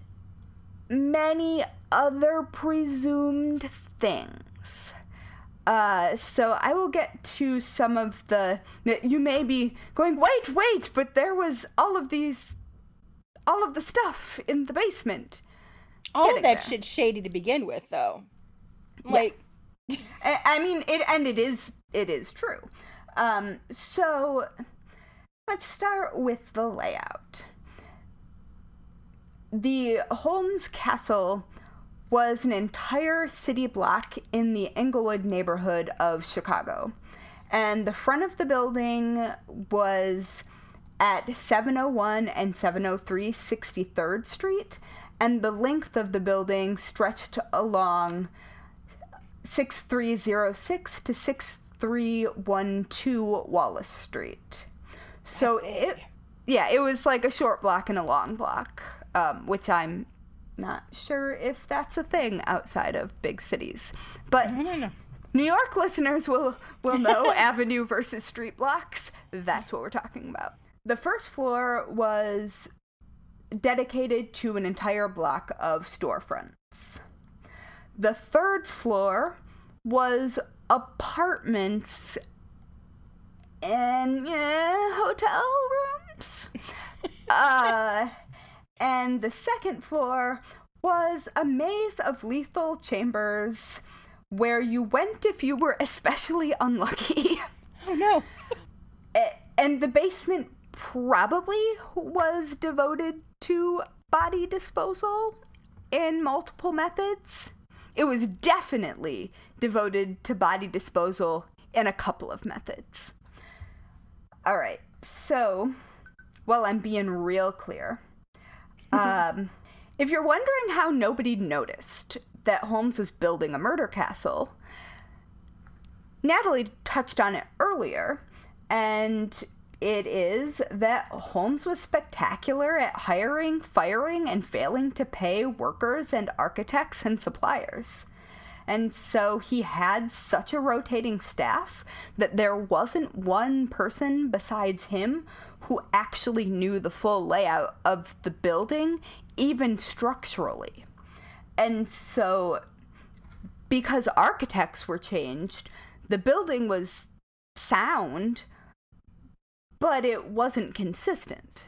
many other presumed things. So I will get to some of the... You may be going, wait, but there was all of the stuff in the basement. All of that shit's shady to begin with, though. Like, I mean, it is true. So let's start with the layout. The Holmes Castle was an entire city block in the Englewood neighborhood of Chicago. And the front of the building was at 701 and 703 63rd Street, and the length of the building stretched along 6306 to 6312 Wallace Street. So it was like a short block and a long block, which I'm not sure if that's a thing outside of big cities. But I don't know. New York listeners will know avenue versus street blocks. That's what we're talking about. The first floor was dedicated to an entire block of storefronts. The third floor was apartments and hotel rooms. And the second floor was a maze of lethal chambers where you went if you were especially unlucky. Oh, no. And the basement probably was devoted to body disposal in multiple methods. It was definitely devoted to body disposal in a couple of methods. All right, so, well, I'm being real clear. If you're wondering how nobody noticed that Holmes was building a murder castle, Natalie touched on it earlier, and it is that Holmes was spectacular at hiring, firing, and failing to pay workers and architects and suppliers. And so he had such a rotating staff that there wasn't one person besides him who actually knew the full layout of the building, even structurally. And so, because architects were changed, the building was sound, but it wasn't consistent.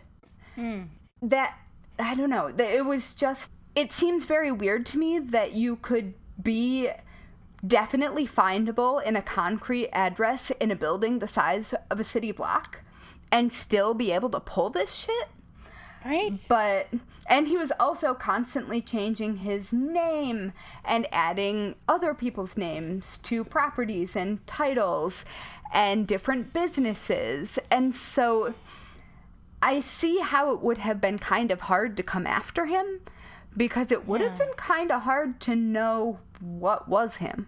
That, I don't know, it was just, it seems very weird to me that you could be definitely findable in a concrete address in a building the size of a city block and still be able to pull this shit. Right. And he was also constantly changing his name and adding other people's names to properties and titles and different businesses. And so I see how it would have been kind of hard to come after him, because it would have been kind of hard to know what was him.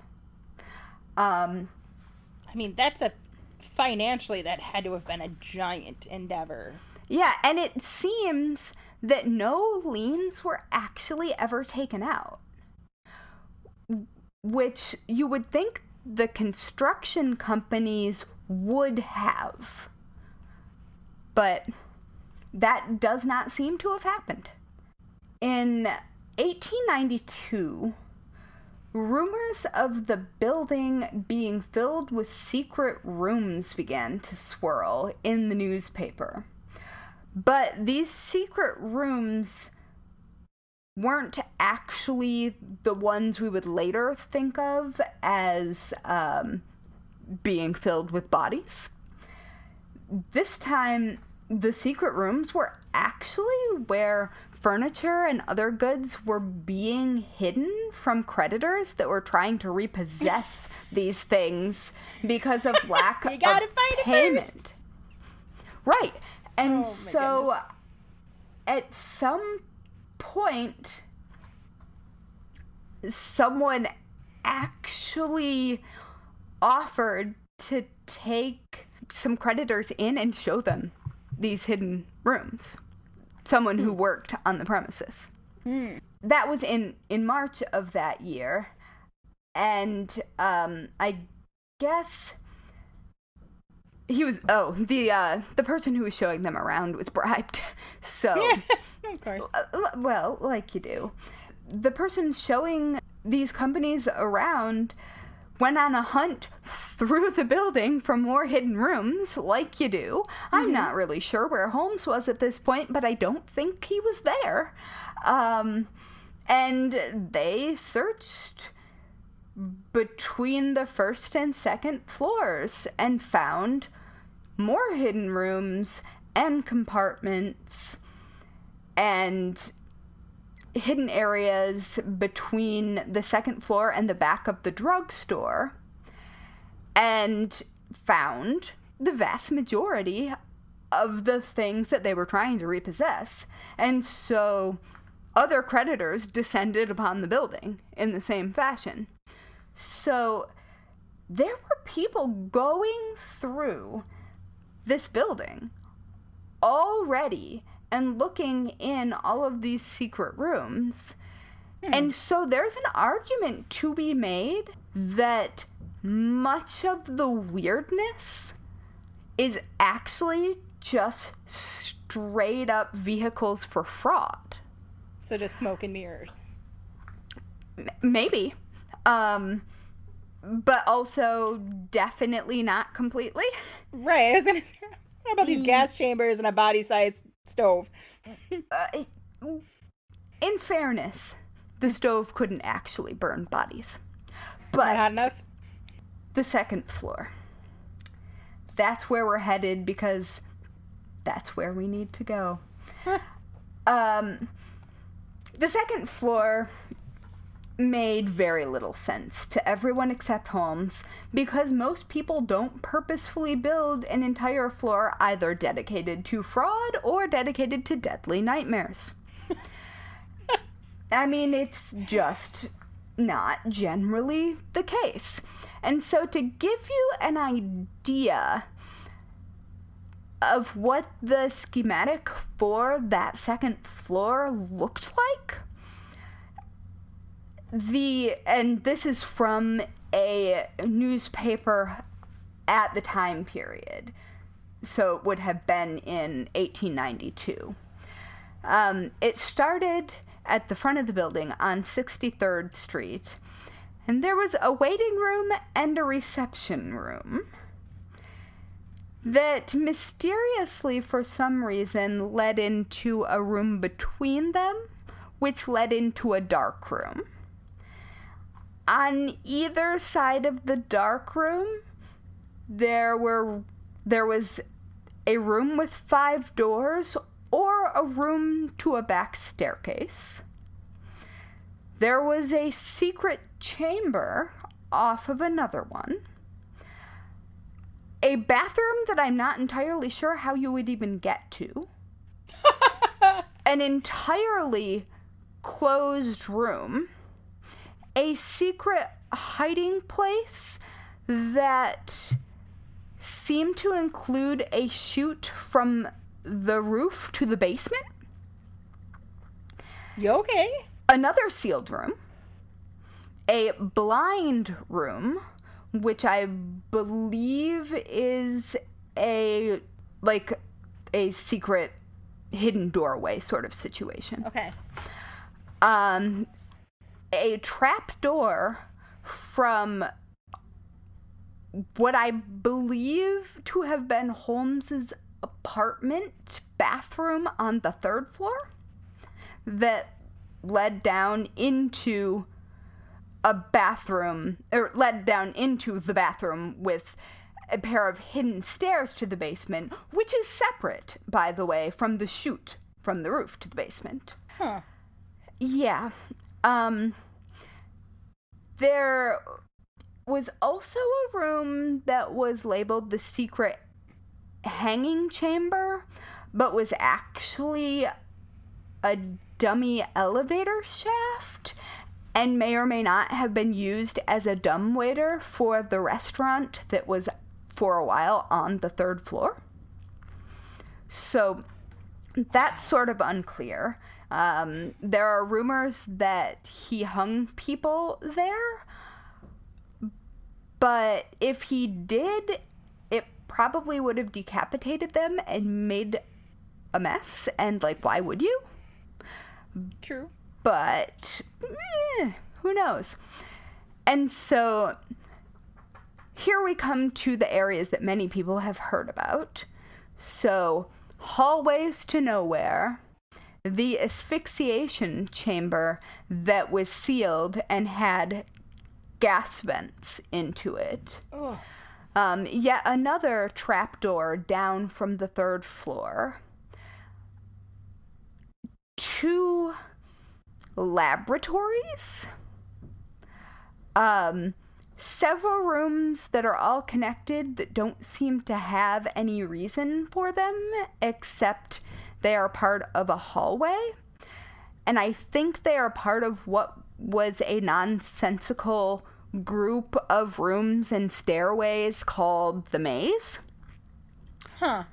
I mean, financially, that had to have been a giant endeavor. Yeah, and it seems that no liens were actually ever taken out, which you would think the construction companies would have. But that does not seem to have happened. In 1892, rumors of the building being filled with secret rooms began to swirl in the newspaper. But these secret rooms weren't actually the ones we would later think of as being filled with bodies. This time, the secret rooms were actually where furniture and other goods were being hidden from creditors that were trying to repossess these things because of lack of payment. Right. And so at some point, someone actually offered to take some creditors in and show them these hidden rooms. Someone who worked on the premises. That was in March of that year. And I guess he was, the person who was showing them around was bribed. So, of course. Well, like you do. The person showing these companies around went on a hunt through the building for more hidden rooms, like you do. I'm not really sure where Holmes was at this point, but I don't think he was there. And they searched between the first and second floors and found more hidden rooms and compartments and hidden areas between the second floor and the back of the drugstore, and found the vast majority of the things that they were trying to repossess. And so other creditors descended upon the building in the same fashion. So there were people going through this building already and looking in all of these secret rooms. And so there's an argument to be made that much of the weirdness is actually just straight up vehicles for fraud. So just smoke and mirrors. Maybe. But also definitely not completely. Right. I was going to say, what about these gas chambers and a body-sized stove? In fairness, the stove couldn't actually burn bodies. But not hot enough? The second floor. That's where we're headed because that's where we need to go. The second floor made very little sense to everyone except Holmes, because most people don't purposefully build an entire floor either dedicated to fraud or dedicated to deadly nightmares. I mean, it's just not generally the case. And so to give you an idea of what the schematic for that second floor looked like, and this is from a newspaper at the time period, so it would have been in 1892. It started at the front of the building on 63rd Street, and there was a waiting room and a reception room that mysteriously, for some reason, led into a room between them, which led into a dark room. On either side of the dark room, there was a room with 5 doors or a room to a back staircase. There was a secret chamber off of another one. A bathroom that I'm not entirely sure how you would even get to. An entirely closed room. A secret hiding place that seemed to include a chute from the roof to the basement. You okay? Another sealed room. A blind room, which I believe is a secret hidden doorway sort of situation. Okay. A trap door from what I believe to have been Holmes's apartment bathroom on the 3rd floor that led down into a bathroom, or led down into the bathroom with a pair of hidden stairs to the basement, which is separate, by the way, from the chute from the roof to the basement. Huh. Yeah. There was also a room that was labeled the secret hanging chamber, but was actually a dummy elevator shaft and may or may not have been used as a dumbwaiter for the restaurant that was for a while on the 3rd floor. So that's sort of unclear. There are rumors that he hung people there, but if he did, it probably would have decapitated them and made a mess, and why would you? True. But who knows? And so here we come to the areas that many people have heard about. So hallways to nowhere, the asphyxiation chamber that was sealed and had gas vents into it. Oh. Yet another trapdoor down from the 3rd floor. 2 laboratories. Several rooms that are all connected that don't seem to have any reason for them, except they are part of a hallway. And I think they are part of what was a nonsensical group of rooms and stairways called the maze. Huh.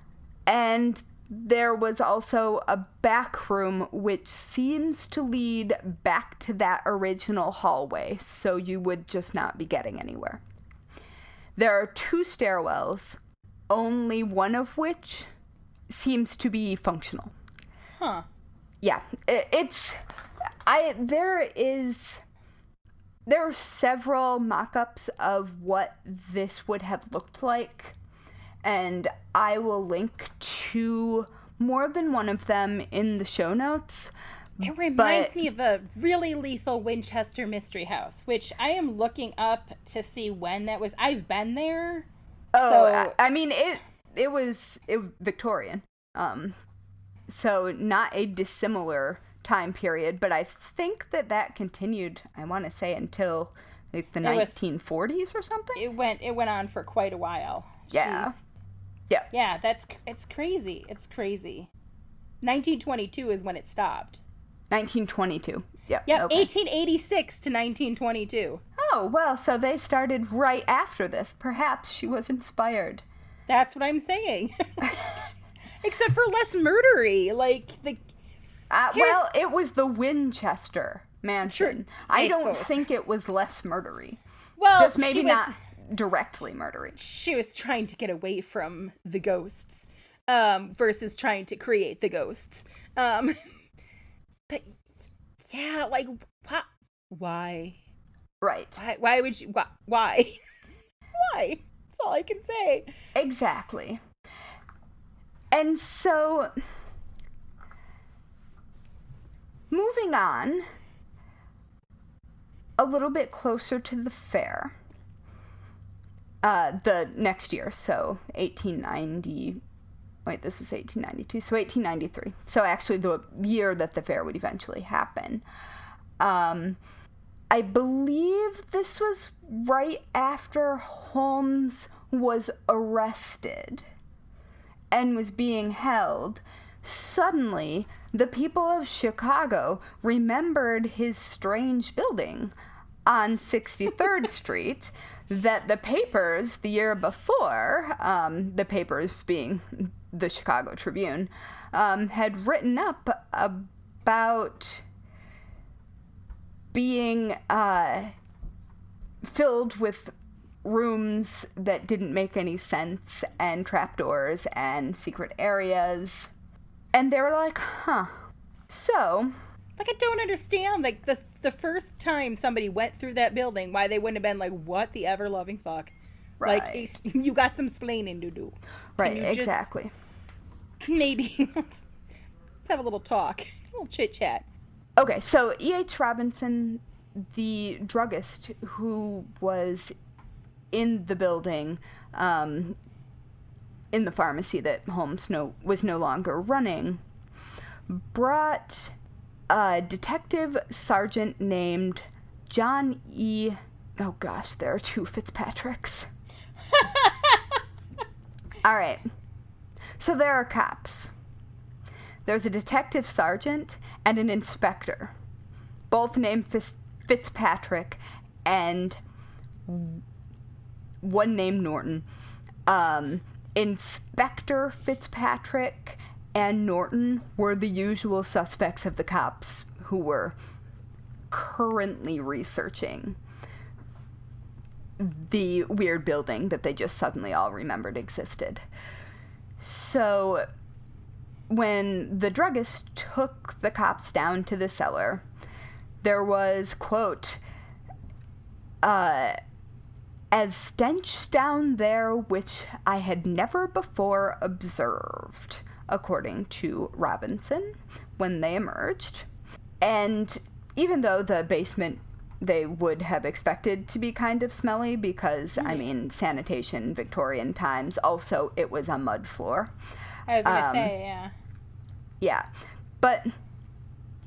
And there was also a back room which seems to lead back to that original hallway, so you would just not be getting anywhere. There are 2 stairwells, only one of which seems to be functional. Huh. Yeah, there are several mock-ups of what this would have looked like, and I will link to more than one of them in the show notes. It reminds me of a really lethal Winchester mystery house, which I am looking up to see when that was. I've been there. Oh, I mean, it was Victorian, so not a dissimilar time period, but I think that continued, I want to say, until like the 1940s or something. It went on for quite a while. Yeah. Yeah, it's crazy. It's crazy. 1922 is when it stopped. 1922. Yep. Yep, Okay. 1886 to 1922. Oh, well, so they started right after this. Perhaps she was inspired. That's what I'm saying. Except for less murdery. Like, well, it was the Winchester mansion. Sure, I don't think it was less murdery. Well, just maybe not directly murdery. She was trying to get away from the ghosts, versus trying to create the ghosts. But yeah, like, why? Right. Why would you? Why? Why? That's all I can say. Exactly. And so, moving on a little bit closer to the fair, the next year, so 1890, wait, this was 1892, so 1893. So actually the year that the fair would eventually happen. I believe this was right after Holmes was arrested and was being held. Suddenly, the people of Chicago remembered his strange building on 63rd Street that the papers the year before, the papers being the Chicago Tribune, had written up about being filled with rooms that didn't make any sense, and trapdoors and secret areas. And they were like, huh. So, like, I don't understand, like, the first time somebody went through that building, why they wouldn't have been like, what the ever-loving fuck? right. Like, you got some splaining to do. Right, exactly. Maybe, let's have a little talk, a little chit-chat. Okay, so E.H. Robinson, the druggist who was in the building, in the pharmacy that Holmes was no longer running, brought a detective sergeant named John E. Oh gosh, there are 2 Fitzpatricks. All right. So there are cops. There's a detective sergeant and an inspector, both named Fitzpatrick, and one named Norton. Inspector Fitzpatrick and Norton were the usual suspects of the cops who were currently researching the weird building that they just suddenly all remembered existed. So when the druggist took the cops down to the cellar, there was, quote, as stench down there which I had never before observed, according to Robinson, when they emerged. And even though the basement they would have expected to be kind of smelly because, I mean, sanitation, Victorian times. Also, it was a mud floor. I was going to say, yeah. Yeah. But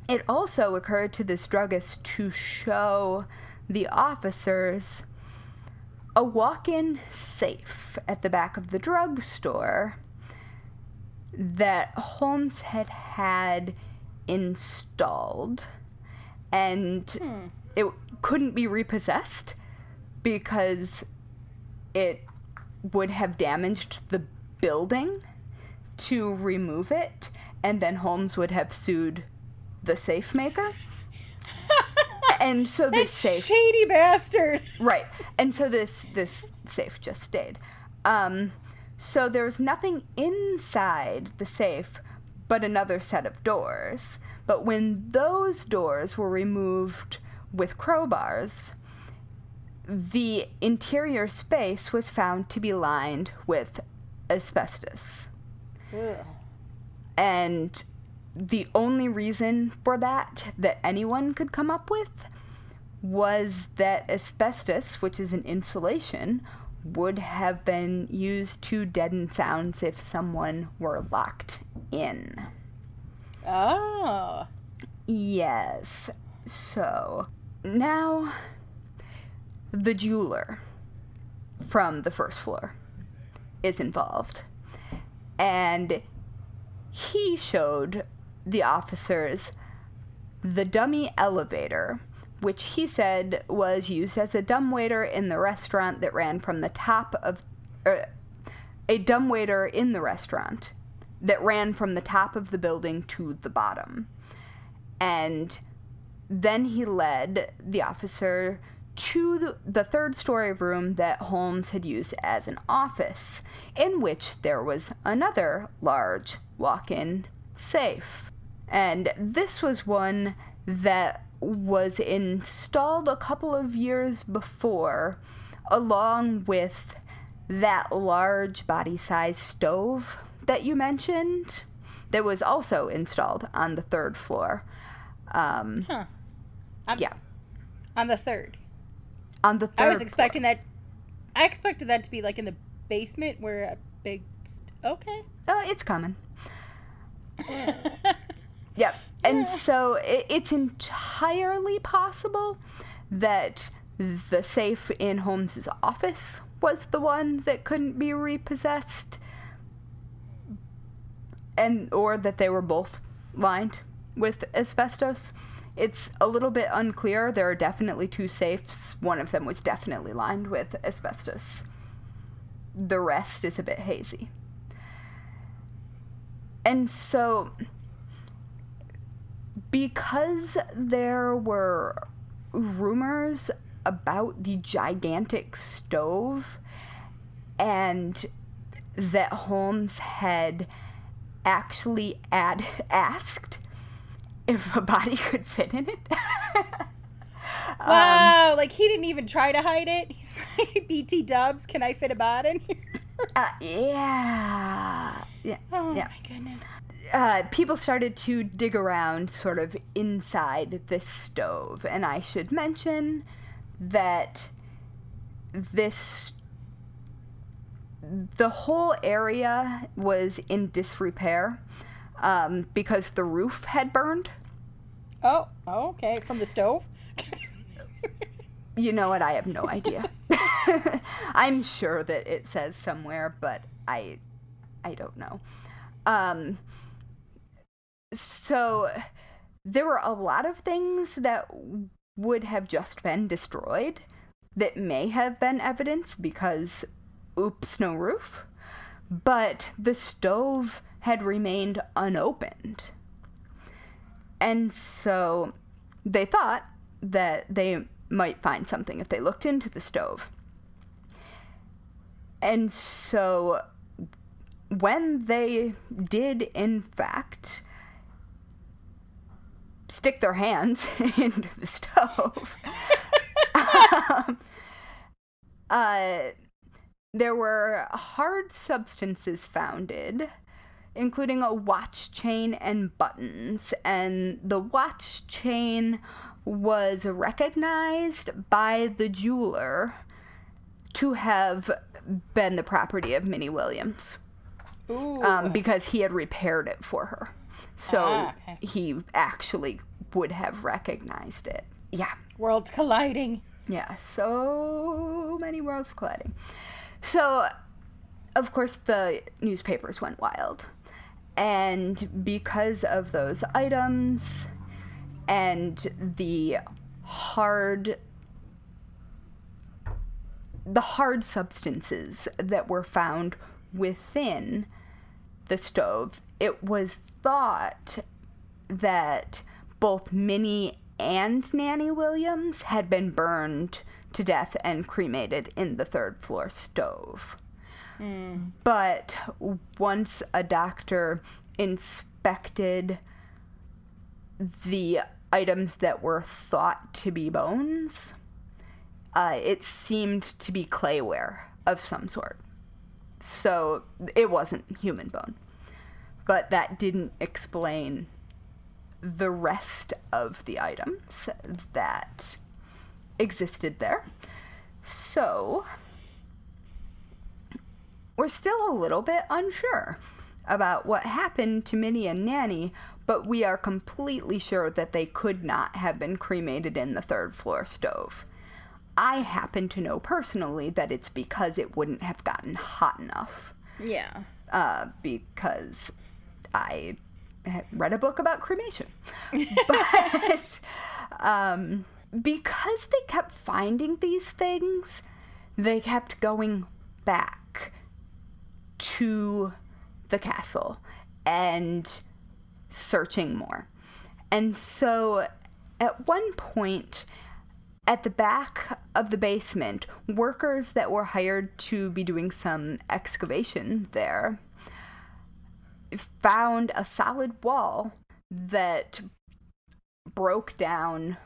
it also occurred to this druggist to show the officers a walk-in safe at the back of the drugstore that Holmes had installed, and it couldn't be repossessed because it would have damaged the building to remove it, and then Holmes would have sued the safe maker. And so this safe, shady bastard. Right. And so this safe just stayed. So there was nothing inside the safe but another set of doors. But when those doors were removed with crowbars, the interior space was found to be lined with asbestos. Ugh. And the only reason for that anyone could come up with was that asbestos, which is an insulation, would have been used to deaden sounds if someone were locked in. Oh. Yes. So, now, the jeweler from the first floor is involved. And he showed the officers the dummy elevator, which he said was used as a dumbwaiter in the restaurant that ran from the top of... a dumbwaiter in the restaurant that ran from the top of the building to the bottom. And then he led the officer to the third-story room that Holmes had used as an office, in which there was another large walk-in safe. And this was one that was installed a couple of years before, along with that large body-size stove that you mentioned, that was also installed on the third floor. Yeah. On the third. On the third I was expecting that. I expected that to be like in the basement where a big... okay. It's coming. Yep. And so it's entirely possible that the safe in Holmes's office was the one that couldn't be repossessed, or that they were both lined with asbestos. It's a little bit unclear. There are definitely two safes. One of them was definitely lined with asbestos. The rest is a bit hazy. And so, because there were rumors about the gigantic stove, and that Holmes had actually asked if a body could fit in it. Wow, like he didn't even try to hide it. He's like, BT Dubs, can I fit a bot in here? Yeah. Oh yeah. my goodness. People started to dig around sort of inside this stove. And I should mention that the whole area was in disrepair because the roof had burned. Oh, okay. From the stove? You know what? I have no idea. I'm sure that it says somewhere, but I don't know. So there were a lot of things that would have just been destroyed that may have been evidence because, oops, no roof. But the stove had remained unopened. And so they thought that they might find something if they looked into the stove. And so when they did, in fact, stick their hands into the stove, there were hard substances founded, including a watch chain and buttons. And the watch chain was recognized by the jeweler to have been the property of Minnie Williams. Because he had repaired it for her. So he actually would have recognized it. Yeah. Worlds colliding. Yeah, so many worlds colliding. So, of course, the newspapers went wild. And because of those items and the hard substances that were found within the stove, it was thought that both Minnie and Nanny Williams had been burned to death and cremated in the third floor stove. But once a doctor inspected the items that were thought to be bones, it seemed to be clayware of some sort. So it wasn't human bone. But that didn't explain the rest of the items that existed there. So we're still a little bit unsure about what happened to Minnie and Nanny, but we are completely sure that they could not have been cremated in the third floor stove. I happen to know personally that it's because it wouldn't have gotten hot enough. Yeah. Because I read a book about cremation. But because they kept finding these things, they kept going back to the castle and searching more. And so at one point, at the back of the basement, workers that were hired to be doing some excavation there found a solid wall that broke down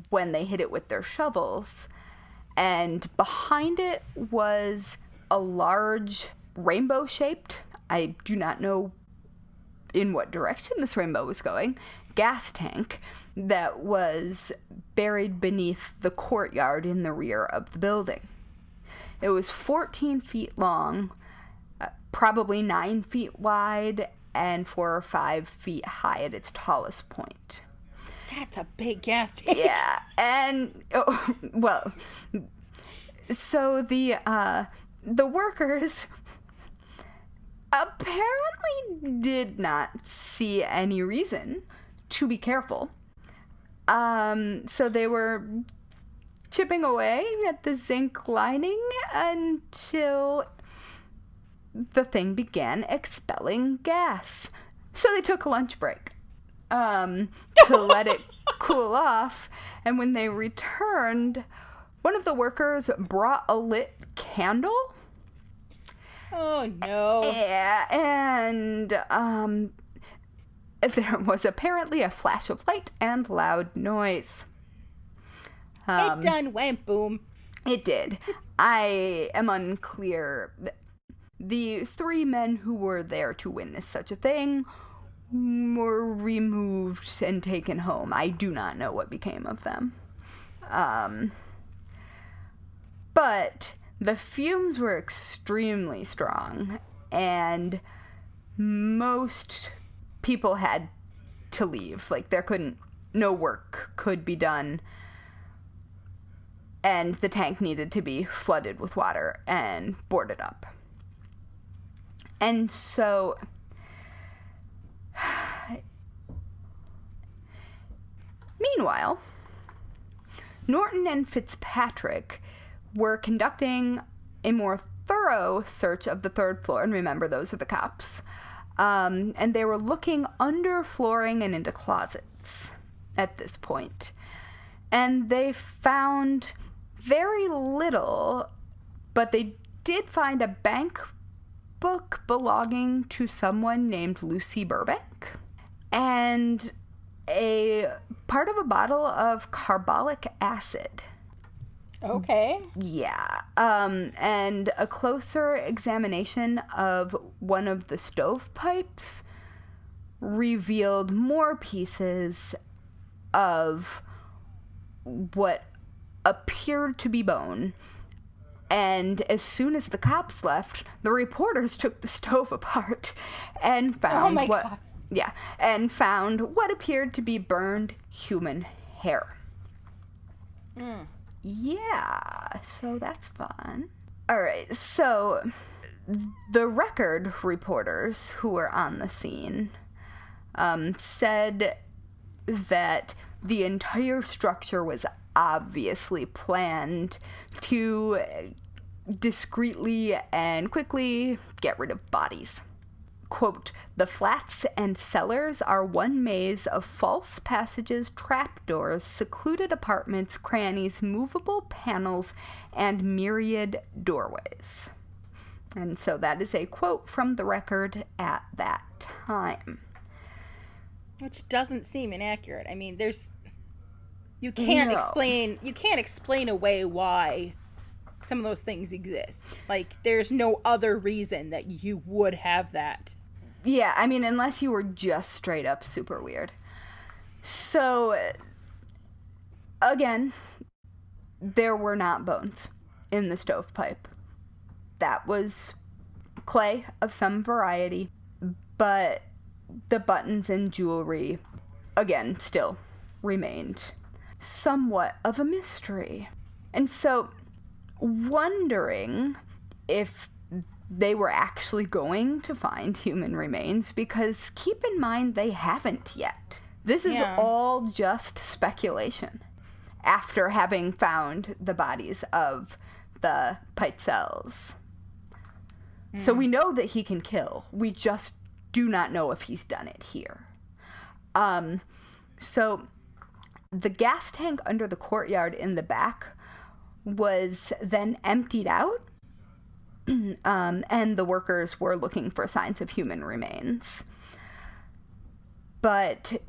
when they hit it with their shovels, and behind it was a large rainbow-shaped, I do not know in what direction this rainbow was going, gas tank that was buried beneath the courtyard in the rear of the building. It was 14 feet long, probably 9 feet wide, and 4 or 5 feet high at its tallest point. That's a big gas tank. Yeah, and so the workers apparently did not see any reason to be careful. So they were chipping away at the zinc lining until the thing began expelling gas. So they took a lunch break to let it cool off. And when they returned, one of the workers brought a lit candle. Oh, no. Yeah, and there was apparently a flash of light and loud noise. It done went boom. It did. I am unclear. The 3 men who were there to witness such a thing were removed and taken home. I do not know what became of them. But the fumes were extremely strong, and most people had to leave. Like, no work could be done, and the tank needed to be flooded with water and boarded up. And so meanwhile, Norton and Fitzpatrick were conducting a more thorough search of the third floor, and remember, those are the cops, and they were looking under flooring and into closets at this point. And they found very little, but they did find a bank book belonging to someone named Lucy Burbank, and a part of a bottle of carbolic acid. Okay. Yeah. And a closer examination of one of the stovepipes revealed more pieces of what appeared to be bone. And as soon as the cops left, the reporters took the stove apart and found God. and found what appeared to be burned human hair. Yeah, so that's fun. All right, so the record reporters who were on the scene said that the entire structure was obviously planned to discreetly and quickly get rid of bodies. Quote, "The flats and cellars are one maze of false passages, trapdoors, secluded apartments, crannies, movable panels, and myriad doorways." And so that is a quote from the record at that time. Which doesn't seem inaccurate. I mean, you can't explain away why some of those things exist. Like, there's no other reason that you would have that. Yeah, I mean, unless you were just straight up super weird. So, again, there were not bones in the stovepipe. That was clay of some variety, but the buttons and jewelry, again, still remained somewhat of a mystery. And so, wondering if they were actually going to find human remains, because keep in mind they haven't yet. This is all just speculation after having found the bodies of the Peitzels. So we know that he can kill. We just do not know if he's done it here. So the gas tank under the courtyard in the back was then emptied out, and the workers were looking for signs of human remains. But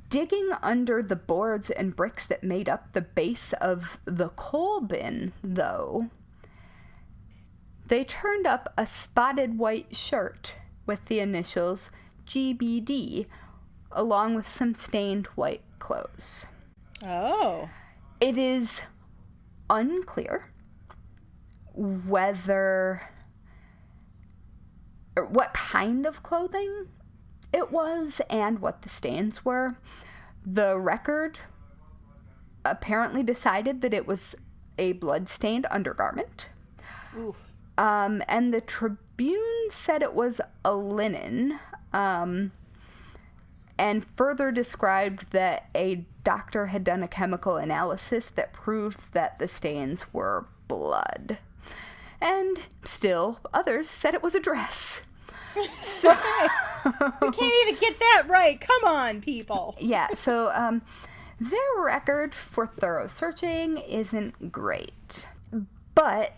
digging under the boards and bricks that made up the base of the coal bin, though, they turned up a spotted white shirt with the initials GBD, along with some stained white clothes. Oh. It is unclear whether or what kind of clothing it was and what the stains were. The record apparently decided that it was a blood-stained undergarment. Oof. And the Tribune said it was a linen, and further described that a doctor had done a chemical analysis that proved that the stains were blood. And still, others said it was a dress. So You can't even get that right. Come on, people. Yeah, so their record for thorough searching isn't great. But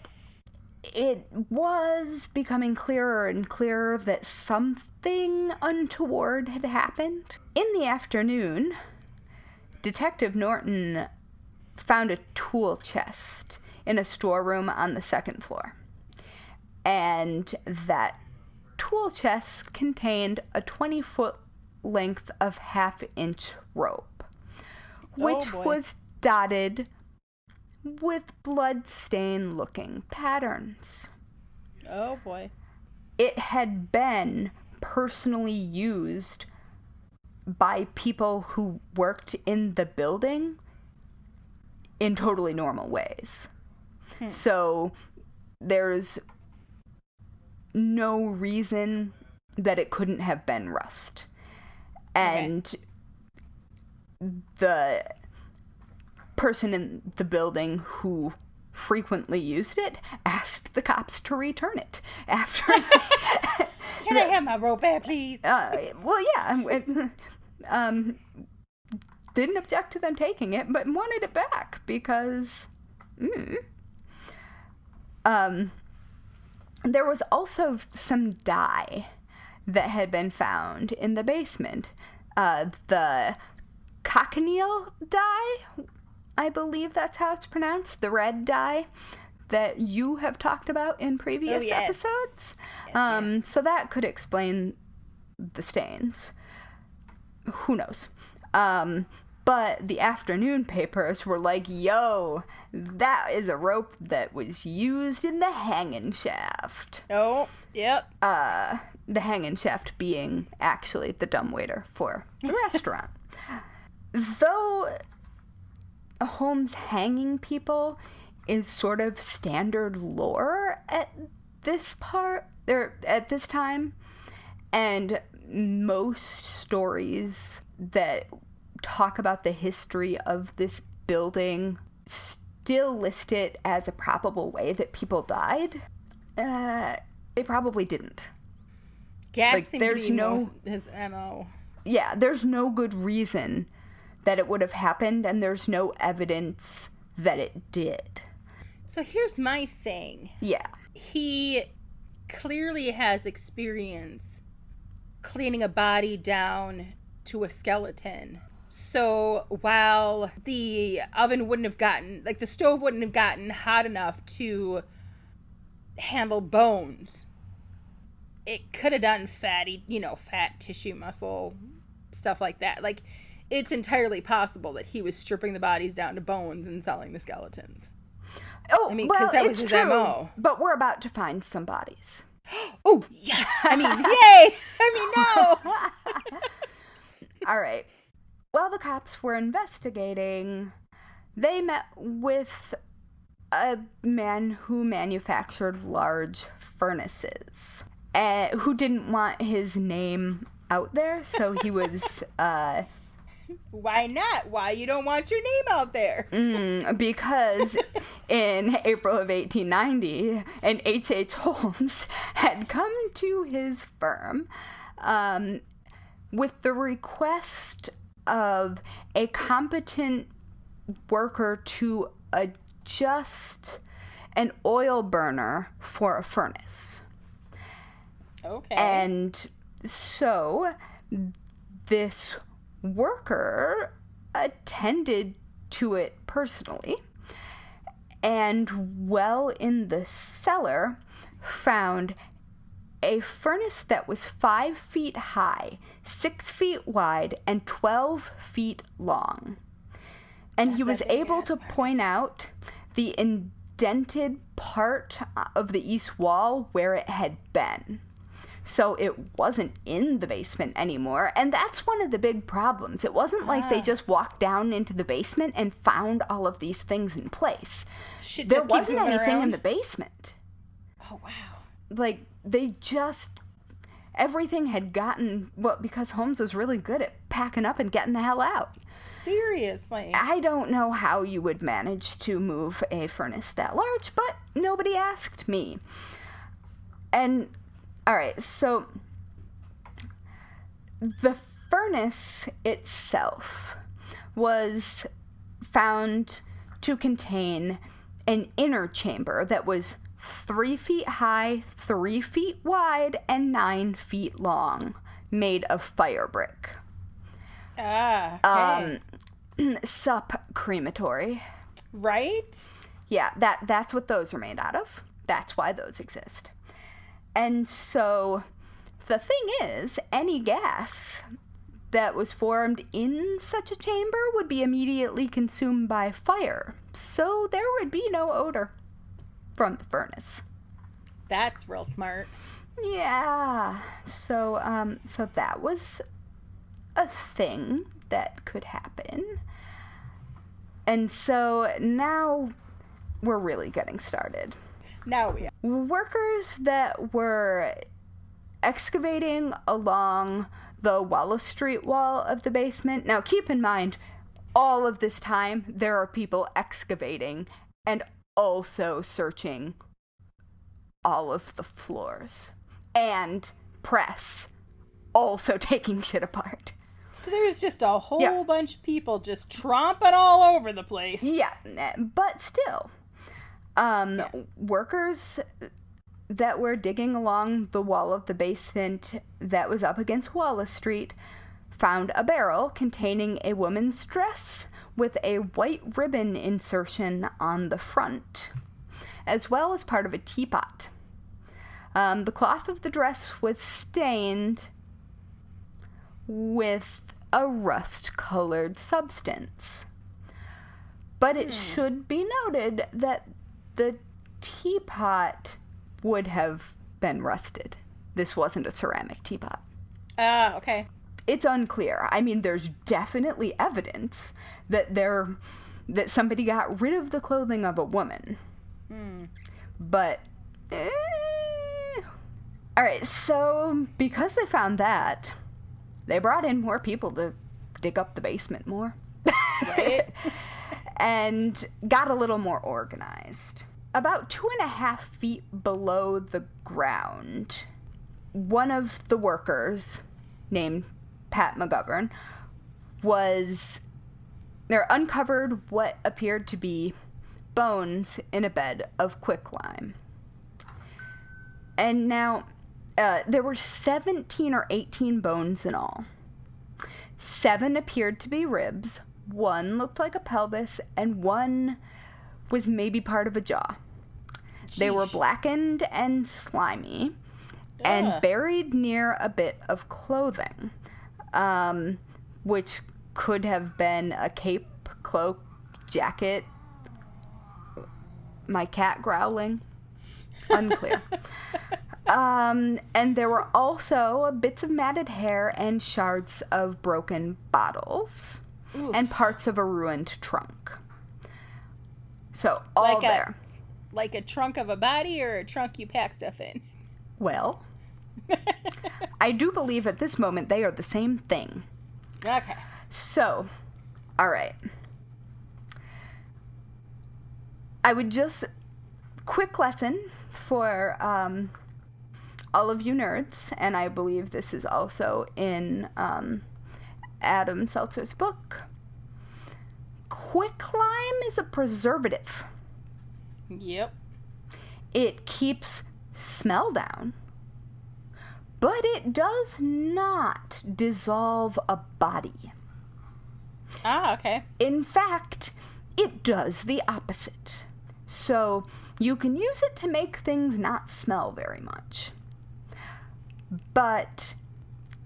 it was becoming clearer and clearer that something untoward had happened. In the afternoon, Detective Norton found a tool chest in a storeroom on the second floor. And that tool chest contained a 20-foot length of half-inch rope, which was dotted with blood-stain looking patterns. Oh boy. It had been personally used by people who worked in the building in totally normal ways. So there's no reason that it couldn't have been rust. And the person in the building who frequently used it asked the cops to return it after. Can I have my rope back, please? Well, yeah. Didn't object to them taking it, but wanted it back because there was also some dye that had been found in the basement. The cochineal dye, I believe that's how it's pronounced, the red dye that you have talked about in previous episodes. Yes. So that could explain the stains. Who knows? But the afternoon papers were like, yo, that is a rope that was used in the hanging shaft. Oh, yep. The hanging shaft being actually the dumbwaiter for the restaurant. Though Holmes hanging people is sort of standard lore at this time, and most stories that talk about the history of this building still list it as a probable way that people died. They probably didn't. Gas seemed to be his MO. Yeah, there's no good reason that it would have happened, and there's no evidence that it did. So here's my thing. Yeah. He clearly has experience cleaning a body down to a skeleton. So while the oven wouldn't have gotten, like the stove wouldn't have gotten hot enough to handle bones, it could have done fatty, fat tissue, muscle, stuff like that. Like, it's entirely possible that he was stripping the bodies down to bones and selling the skeletons. Oh, because that was his true, MO. But we're about to find some bodies. Oh, yes. Yay. No. All right. While the cops were investigating, they met with a man who manufactured large furnaces, who didn't want his name out there, so he was... Why not? Why you don't want your name out there? Because in April of 1890, an H.H. Holmes had come to his firm with the request of a competent worker to adjust an oil burner for a furnace. Okay. And so this worker attended to it personally, and well in the cellar found a furnace that was 5 feet high, 6 feet wide, and 12 feet long. And he was able to point out the indented part of the east wall where it had been. So it wasn't in the basement anymore. And that's one of the big problems. It wasn't like they just walked down into the basement and found all of these things in place. There wasn't anything in the basement. Oh, wow. Like, everything had gotten, because Holmes was really good at packing up and getting the hell out. Seriously. I don't know how you would manage to move a furnace that large, but nobody asked me. And... all right, so the furnace itself was found to contain an inner chamber that was 3 feet high, 3 feet wide, and 9 feet long, made of fire brick. Okay. Sup crematory. Right? Yeah, that's what those are made out of. That's why those exist. And so the thing is, any gas that was formed in such a chamber would be immediately consumed by fire. So there would be no odor from the furnace. That's real smart. Yeah. So that was a thing that could happen. And so now we're really getting started. Now we are. Workers that were excavating along the Wallace Street wall of the basement. Now, keep in mind, all of this time, there are people excavating and also searching all of the floors. And press, also taking shit apart. So there's just a whole bunch of people just tromping all over the place. Yeah, but still... workers that were digging along the wall of the basement that was up against Wallace Street found a barrel containing a woman's dress with a white ribbon insertion on the front, as well as part of a teapot. The cloth of the dress was stained with a rust-colored substance. But it should be noted that the teapot would have been rusted. This wasn't a ceramic teapot. Okay. It's unclear. I mean, there's definitely evidence that somebody got rid of the clothing of a woman. But, all right, so because they found that, they brought in more people to dig up the basement more. Right? And got a little more organized. About 2.5 feet below the ground, one of the workers, named Pat McGovern, uncovered what appeared to be bones in a bed of quicklime. And now, there were 17 or 18 bones in all. 7 appeared to be ribs, 1 looked like a pelvis, and 1 was maybe part of a jaw. Jeez. They were blackened and slimy, and buried near a bit of clothing, which could have been a cape, cloak, jacket. My cat growling. Unclear. And there were also bits of matted hair and shards of broken bottles. Oof. And parts of a ruined trunk. So, all there. Like a trunk of a body or a trunk you pack stuff in? Well, I do believe at this moment they are the same thing. Okay. So, all right. I would just... Quick lesson for all of you nerds, and I believe this is also in Adam Seltzer's book. Quicklime is a preservative. Yep. It keeps smell down, but it does not dissolve a body. Okay. In fact, it does the opposite. So you can use it to make things not smell very much. But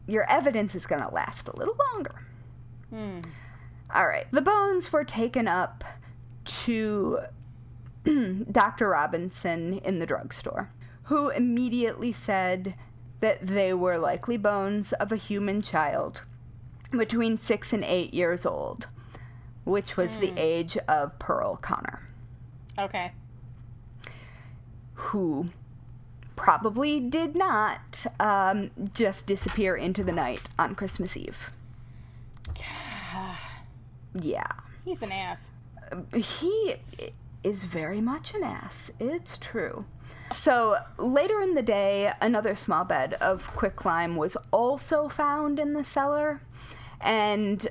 your evidence is going to last a little longer. All right. The bones were taken up to Dr. Robinson in the drugstore, who immediately said that they were likely bones of a human child between 6 and 8 years old, which was the age of Pearl Connor. Okay. Who probably did not just disappear into the night on Christmas Eve. Yeah. He's an ass. He is very much an ass. It's true. So, later in the day, another small bed of quicklime was also found in the cellar, and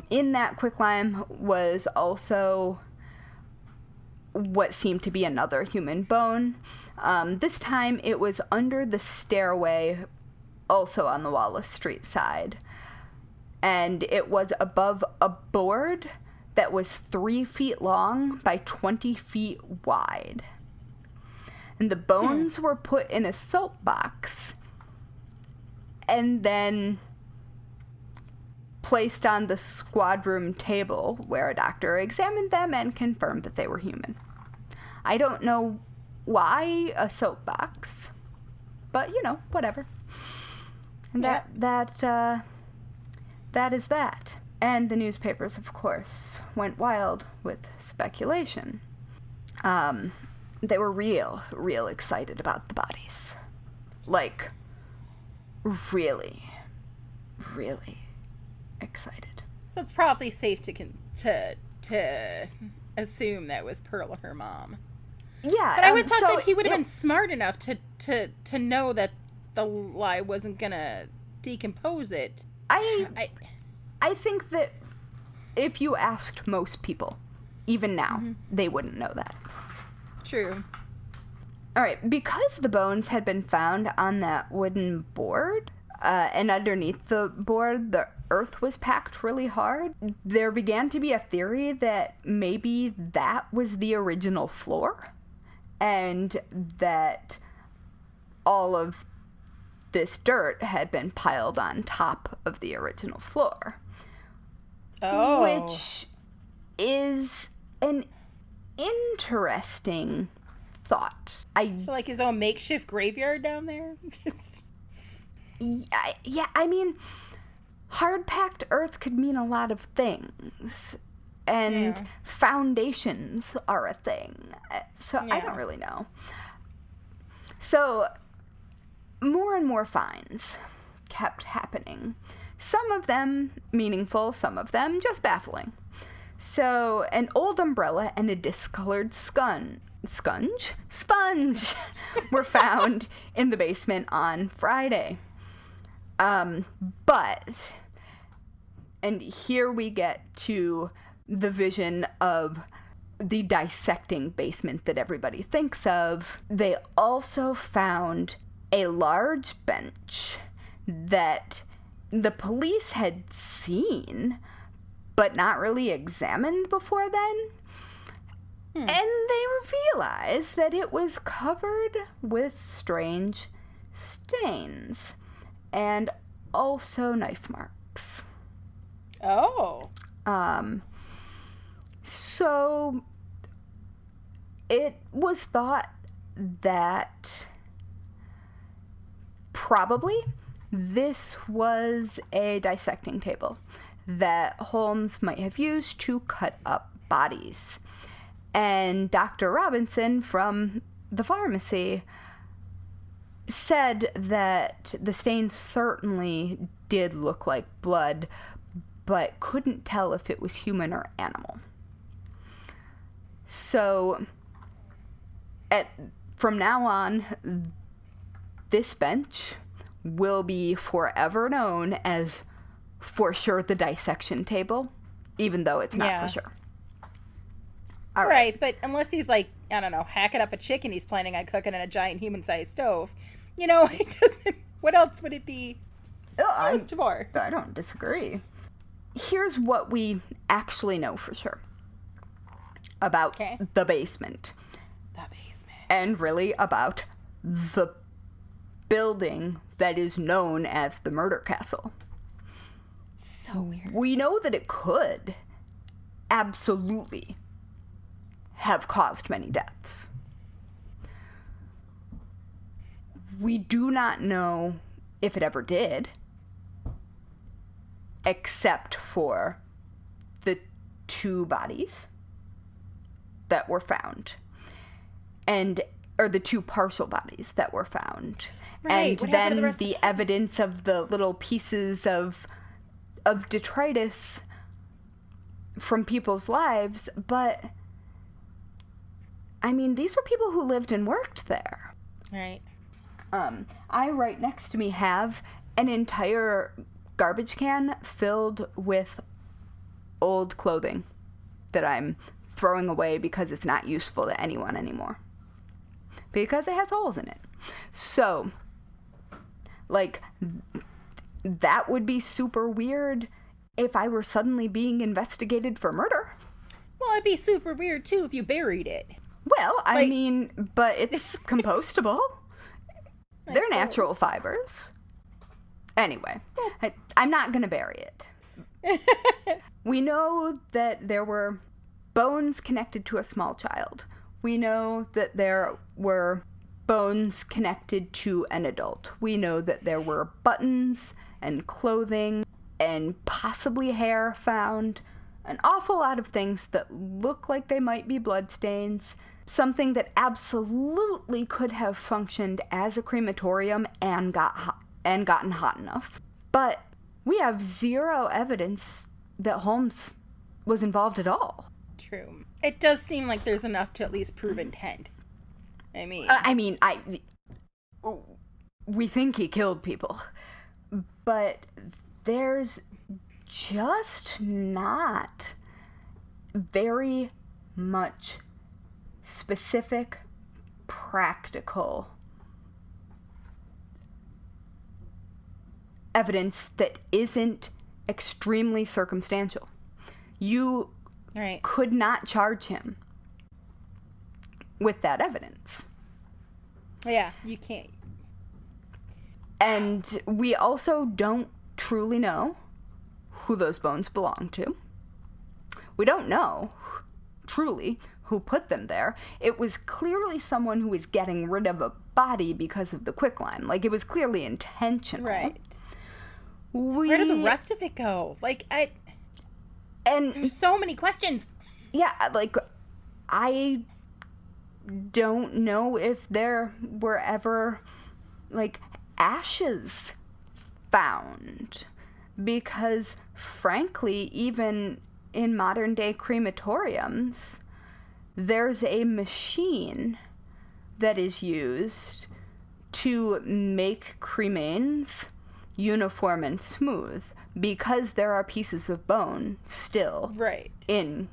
in that quicklime was also what seemed to be another human bone. This time it was under the stairway, also on the Wallace Street side. And it was above a board that was 3 feet long by 20 feet wide. And the bones were put in a soap box and then placed on the squad room table where a doctor examined them and confirmed that they were human. I don't know why a soapbox, but whatever. And that is that. And the newspapers, of course, went wild with speculation. They were real excited about the bodies. Like, really excited. So it's probably safe to assume that was Pearl or her mom. Yeah, but I would thought that he would have been smart enough to know that the lye wasn't gonna decompose it. I think that if you asked most people, even now, they wouldn't know that. True. All right, because the bones had been found on that wooden board, and underneath the board, the earth was packed really hard, there began to be a theory that maybe that was the original floor, and that all of this dirt had been piled on top of the original floor. Oh. Which is an interesting thought. So like his own makeshift graveyard down there? Just... Yeah, I mean, hard-packed earth could mean a lot of things. And foundations are a thing. So I don't really know. So more and more finds kept happening. Some of them meaningful, some of them just baffling. So an old umbrella and a discolored sponge were found in the basement on Friday. But, and here we get to the vision of the dissecting basement that everybody thinks of. They also found a large bench that the police had seen, but not really examined before then. And they realized that it was covered with strange stains and also knife marks. Oh. So it was thought that probably this was a dissecting table that Holmes might have used to cut up bodies. And Dr. Robinson from the pharmacy said that the stains certainly did look like blood, but couldn't tell if it was human or animal. So from now on, this bench will be forever known as, for sure, the dissection table, even though it's not for sure. All right, but unless he's like, I don't know, hacking up a chicken he's planning on cooking in a giant human-sized stove, you know, it doesn't. What else would it be used for? I don't disagree. Here's what we actually know for sure about the basement. The basement. And really about the building that is known as the murder castle. So weird. We know that it could absolutely have caused many deaths. We do not know if it ever did, except for the 2 bodies that were found, or the 2 partial bodies that were found. Right. And then the evidence of the little pieces of detritus from people's lives. But I mean, these were people who lived and worked there. Right. I, right next to me, have an entire garbage can filled with old clothing that I'm throwing away because it's not useful to anyone anymore. Because it has holes in it. So, like, that would be super weird if I were suddenly being investigated for murder. Well, it'd be super weird, too, if you buried it. Well, I mean, but it's compostable. They're natural fibers. Anyway, I'm not going to bury it. We know that there were bones connected to a small child. We know that there were bones connected to an adult. We know that there were buttons and clothing and possibly hair found. An awful lot of things that look like they might be bloodstains. Something that absolutely could have functioned as a crematorium and gotten hot enough. But we have zero evidence that Holmes was involved at all. True. It does seem like there's enough to at least prove intent. We think he killed people, but there's just not very much specific, practical evidence that isn't extremely circumstantial. You could not charge him with that evidence. Yeah, you can't. And we also don't truly know who those bones belong to. We don't know, truly, who put them there. It was clearly someone who was getting rid of a body because of the quicklime. Like, it was clearly intentional. Right. Where did the rest of it go? And there's so many questions. Yeah, like, I don't know if there were ever, like, ashes found. Because, frankly, even in modern-day crematoriums, there's a machine that is used to make cremains uniform and smooth, because there are pieces of bone still in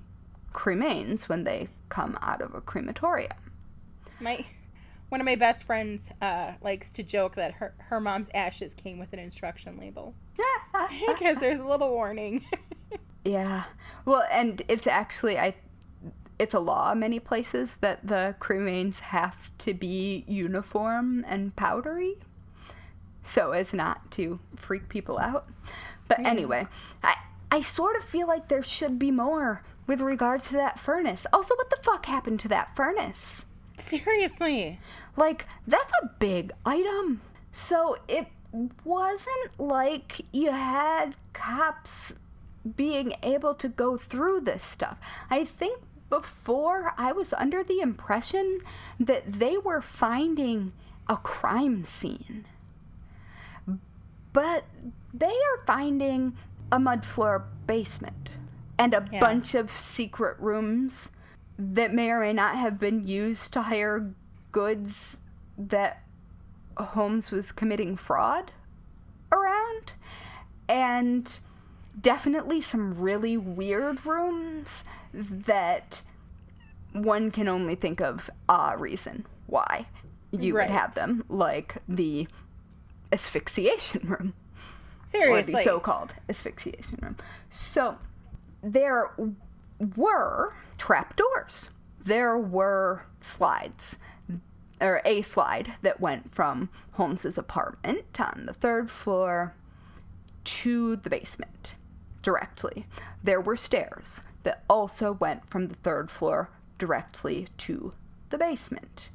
cremains when they come out of a crematorium. One of my best friends likes to joke that her mom's ashes came with an instruction label. Because there's a little warning. Yeah. Well, and it's actually, it's a law in many places that the cremains have to be uniform and powdery, so as not to freak people out. But anyway, I sort of feel like there should be more with regards to that furnace. Also, what the fuck happened to that furnace? Seriously. Like, that's a big item. So it wasn't like you had cops being able to go through this stuff. I think before, I was under the impression that they were finding a crime scene. But they are finding a mud floor basement and a bunch of secret rooms that may or may not have been used to hire goods that Holmes was committing fraud around. And definitely some really weird rooms that one can only think of a reason why you would have them, like the asphyxiation room. Seriously. Or the so-called asphyxiation room. So there were trapdoors. There were slides, or a slide that went from Holmes's apartment on the 3rd floor to the basement directly. There were stairs that also went from the 3rd floor directly to the basement.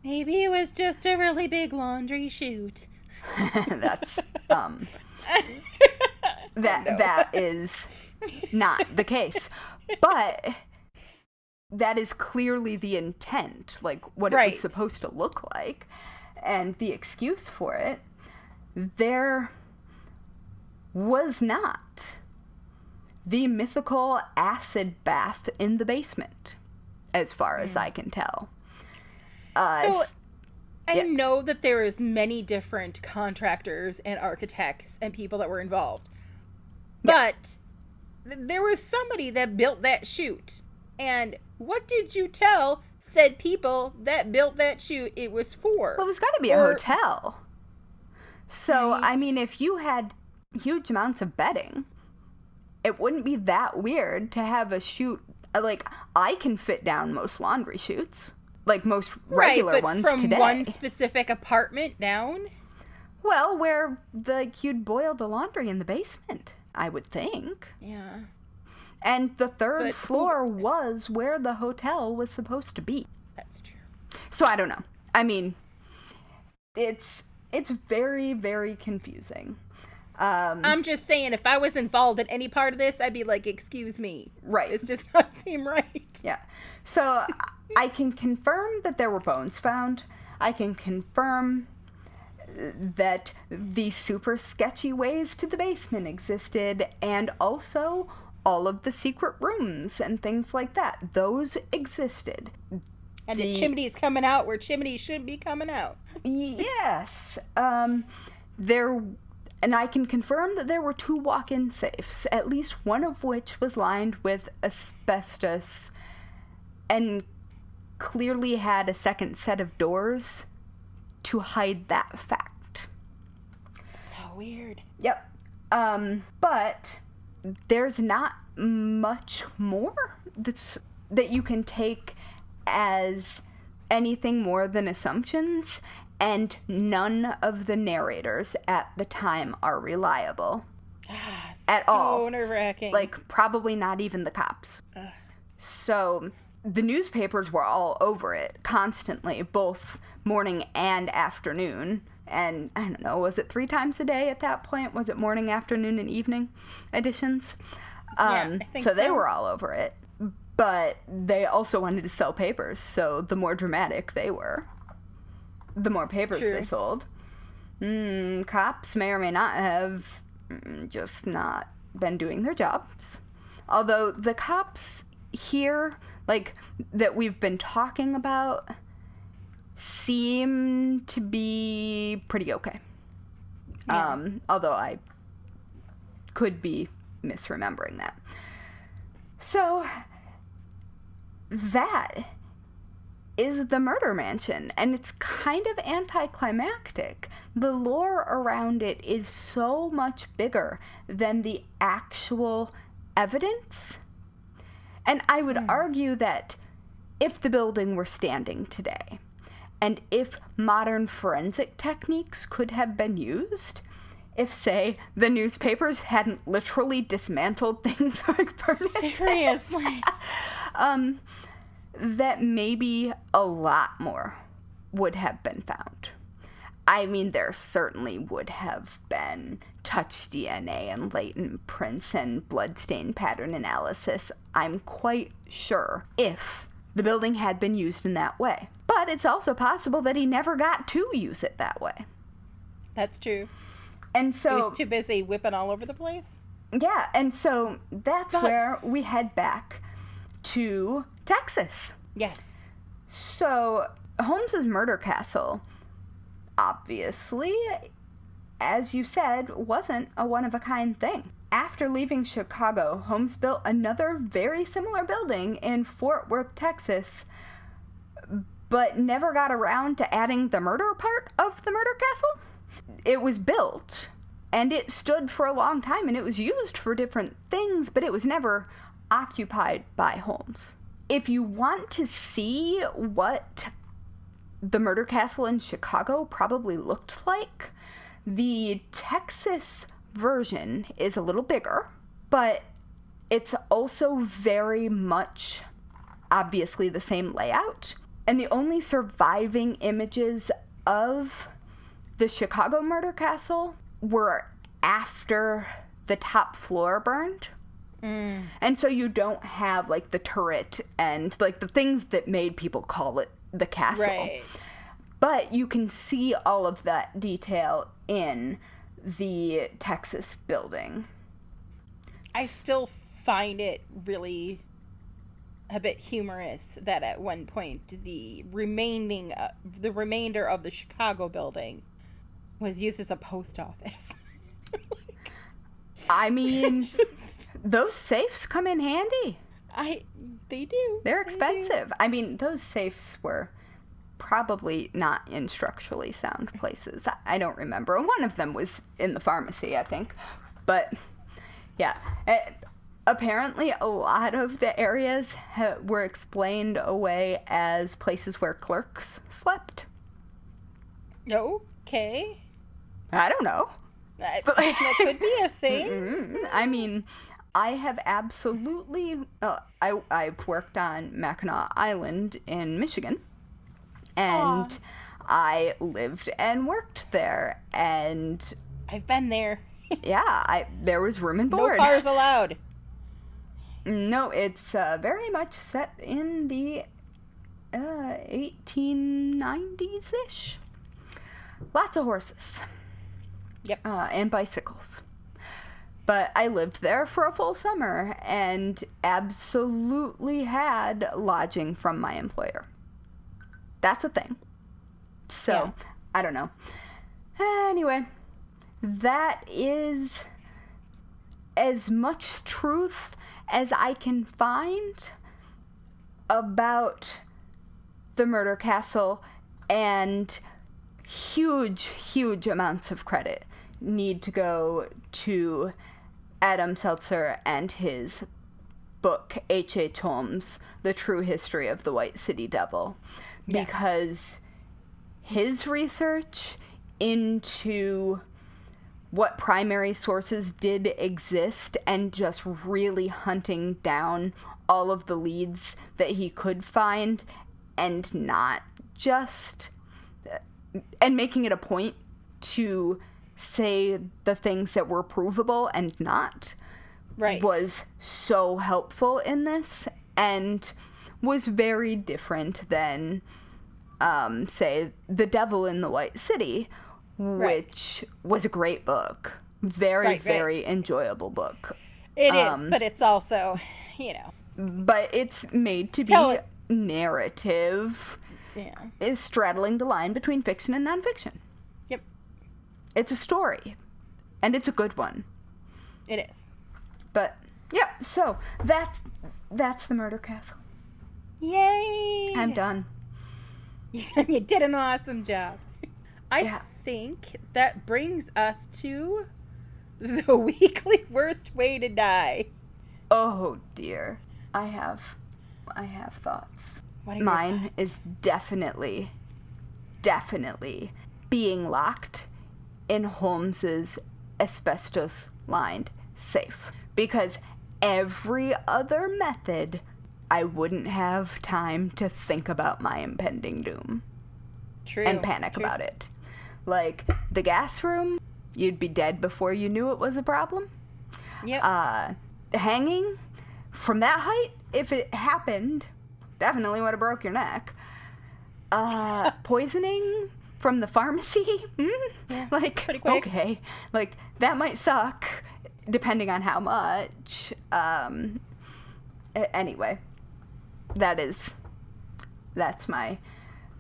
Maybe it was just a really big laundry chute. That's that is not the case. But that is clearly the intent, like what it was supposed to look like, and the excuse for it. There was not the mythical acid bath in the basement, as far as I can tell. So I know that there is many different contractors and architects and people that were involved. But there was somebody that built that chute. And what did you tell said people that built that chute it was for? Well, there's got to be a hotel. So, I mean, if you had huge amounts of bedding, it wouldn't be that weird to have a chute. Like, I can fit down most laundry chutes. Like most regular ones from today. One specific apartment down? Well, where you'd boil the laundry in the basement, I would think. Yeah. And the 3rd floor was where the hotel was supposed to be. That's true. So I don't know. I mean, it's very, very confusing. I'm just saying, if I was involved in any part of this, I'd be like, excuse me. Right. This does not seem right. Yeah. So I can confirm that there were bones found. I can confirm that the super sketchy ways to the basement existed, and also all of the secret rooms and things like that. Those existed. And the chimneys coming out where chimneys shouldn't be coming out. Yes. And I can confirm that there were 2 walk-in safes, at least one of which was lined with asbestos and clearly had a second set of doors to hide that fact. So weird. Yep. But there's not much more that you can take as anything more than assumptions. And none of the narrators at the time are reliable. At all. So nerve-wracking. Like, probably not even the cops. So, the newspapers were all over it constantly, both morning and afternoon. And, I don't know, was it 3 times a day at that point? Was it morning, afternoon, and evening editions? I think so. They were all over it. But they also wanted to sell papers, so the more dramatic they were, the more papers they sold. Cops may or may not have just not been doing their jobs. Although the cops here, like, that we've been talking about, seem to be pretty okay. Although I could be misremembering that. So, that is the murder mansion, and it's kind of anticlimactic. The lore around it is so much bigger than the actual evidence. And I would argue that if the building were standing today, and if modern forensic techniques could have been used, if, say, the newspapers hadn't literally dismantled things like furniture. Seriously. That maybe a lot more would have been found. I mean, there certainly would have been touch DNA and latent prints and bloodstain pattern analysis, I'm quite sure, if the building had been used in that way. But it's also possible that he never got to use it that way. That's true. And so... he was too busy whipping all over the place? Yeah, and so that's where we head back to Texas. Yes. So, Holmes's murder castle, obviously, as you said, wasn't a one-of-a-kind thing. After leaving Chicago, Holmes built another very similar building in Fort Worth, Texas, but never got around to adding the murder part of the murder castle. It was built, and it stood for a long time, and it was used for different things, but it was never occupied by Holmes. If you want to see what the murder castle in Chicago probably looked like, the Texas version is a little bigger, but it's also very much obviously the same layout. And the only surviving images of the Chicago murder castle were after the top floor burned. And so you don't have, like, the turret and, like, the things that made people call it the castle. Right. But you can see all of that detail in the Texas building. I still find it really a bit humorous that at one point the remainder of the Chicago building was used as a post office. I mean, those safes come in handy. They do. They're expensive. I mean, those safes were probably not in structurally sound places. I don't remember. One of them was in the pharmacy, I think. But, yeah. Apparently, a lot of the areas were explained away as places where clerks slept. Okay. I don't know. That could be a thing. I mean, I have absolutely... I've worked on Mackinac Island in Michigan. And I lived and worked there. And... I've been there. Yeah, there was room and board. No cars allowed. No, it's very much set in the 1890s-ish. Lots of horses. Yep. And bicycles. But I lived there for a full summer and absolutely had lodging from my employer. That's a thing. So, yeah. I don't know. Anyway, that is as much truth as I can find about the murder castle, and huge amounts of credit need to go to Adam Seltzer and his book, H.H. Holmes, The True History of the White City Devil. Yes. Because his research into what primary sources did exist and just really hunting down all of the leads that he could find and not just... and making it a point to say the things that were provable and not was so helpful in this, and was very different than, say, The Devil in the White City, which was a great book. Very enjoyable book. It is, but it's also, you know. But it's made to be narrative. Yeah. Is straddling the line between fiction and nonfiction. Yep. It's a story. And it's a good one. It is. But, yeah, so that's the Murder Castle. Yay! I'm done. You did an awesome job. I think that brings us to the weekly worst way to die. Oh, dear. I have thoughts. Mine is definitely being locked in Holmes's asbestos-lined safe. Because every other method, I wouldn't have time to think about my impending doom. True. And panic about it. Like, the gas room, you'd be dead before you knew it was a problem. Yep. Hanging from that height, if it happened, definitely would have broke your neck. Poisoning from the pharmacy? Yeah, like, pretty quick. Okay. Like, that might suck, depending on how much. Anyway, that's my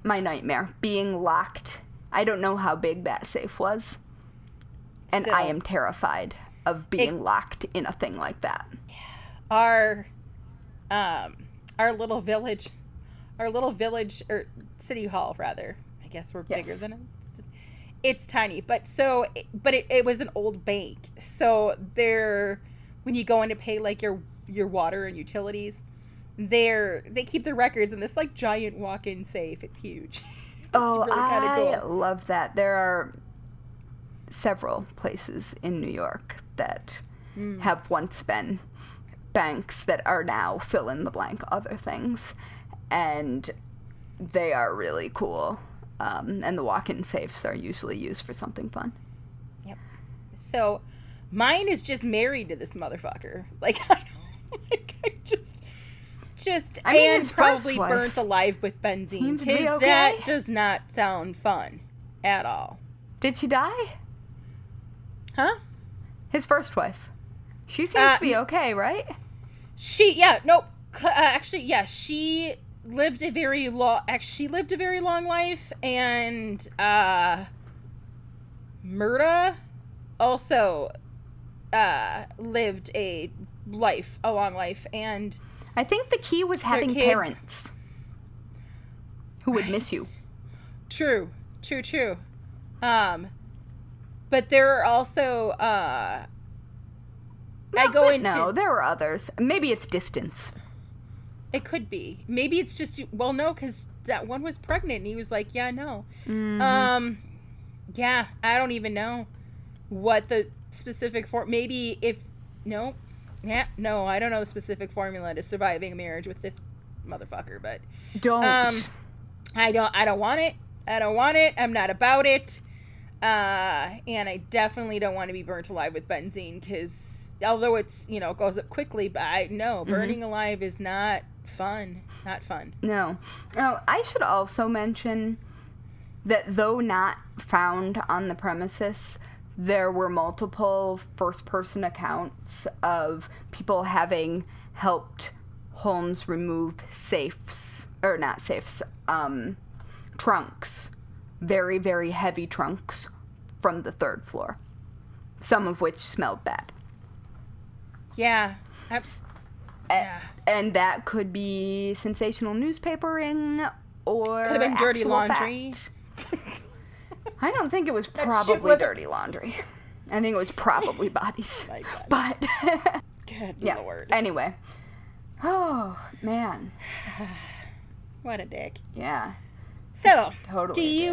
nightmare. Being locked. I don't know how big that safe was. And I am terrified of being locked in a thing like that. Our little village, or city hall, rather. I guess we're bigger than it. It's tiny, but it was an old bank. So when you go in to pay like your water and utilities, they keep the records in this like giant walk-in safe. It's huge. Oh, really I cool. love that. There are several places in New York that have once been banks that are now fill in the blank other things, and they are really cool. And the walk-in safes are usually used for something fun. Yep. So mine is just married to this motherfucker. Like, I mean, probably burnt alive with benzene. Because that does not sound fun at all. Did she die? Huh? His first wife. She seems to be okay, right? She lived a very long life, and Murda also lived a long life, and I think the key was having parents who would miss you. True. But there are also there were others. Maybe it's distance. It could be. Maybe it's just, well, no, because that one was pregnant, and he was like, yeah, no. Mm-hmm. Yeah, I don't even know what the specific maybe no, I don't know the specific formula to surviving a marriage with this motherfucker, but. Don't. I don't want it. I'm not about it. And I definitely don't want to be burnt alive with benzene, because although it's, goes up quickly, but burning alive is not fun. Not fun. No. Oh, I should also mention that though not found on the premises, there were multiple first-person accounts of people having helped Holmes remove trunks, very, very heavy trunks from the third floor, some of which smelled bad. Yeah. And that could be sensational newspapering or could have been dirty laundry. I don't think it was probably dirty laundry. I think it was probably bodies. But good Lord. Anyway. Oh, man. What a dick. Yeah. So, Totally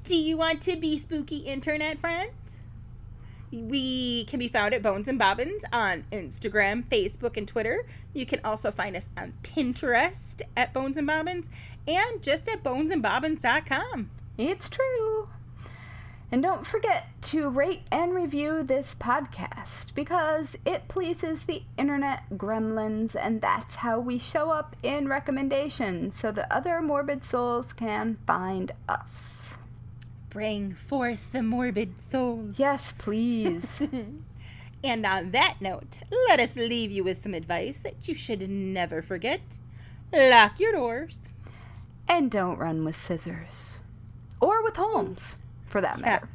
do you want to be spooky internet friends? We can be found at Bones and Bobbins on Instagram, Facebook, and Twitter. You can also find us on Pinterest at Bones and Bobbins and just at bonesandbobbins.com. It's true. And don't forget to rate and review this podcast because it pleases the internet gremlins, and that's how we show up in recommendations so that other morbid souls can find us. Bring forth the morbid souls. Yes, please. And on that note, let us leave you with some advice that you should never forget. Lock your doors. And don't run with scissors. Or with Holmes, for that matter.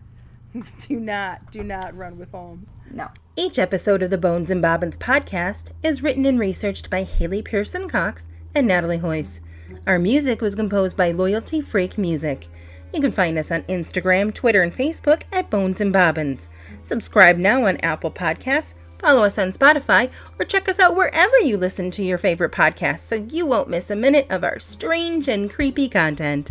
Do not run with Holmes. No. Each episode of the Bones and Bobbins podcast is written and researched by Haley Pearson Cox and Natalie Hoyce. Our music was composed by Loyalty Freak Music. You can find us on Instagram, Twitter, and Facebook at Bones and Bobbins. Subscribe now on Apple Podcasts, follow us on Spotify, or check us out wherever you listen to your favorite podcasts so you won't miss a minute of our strange and creepy content.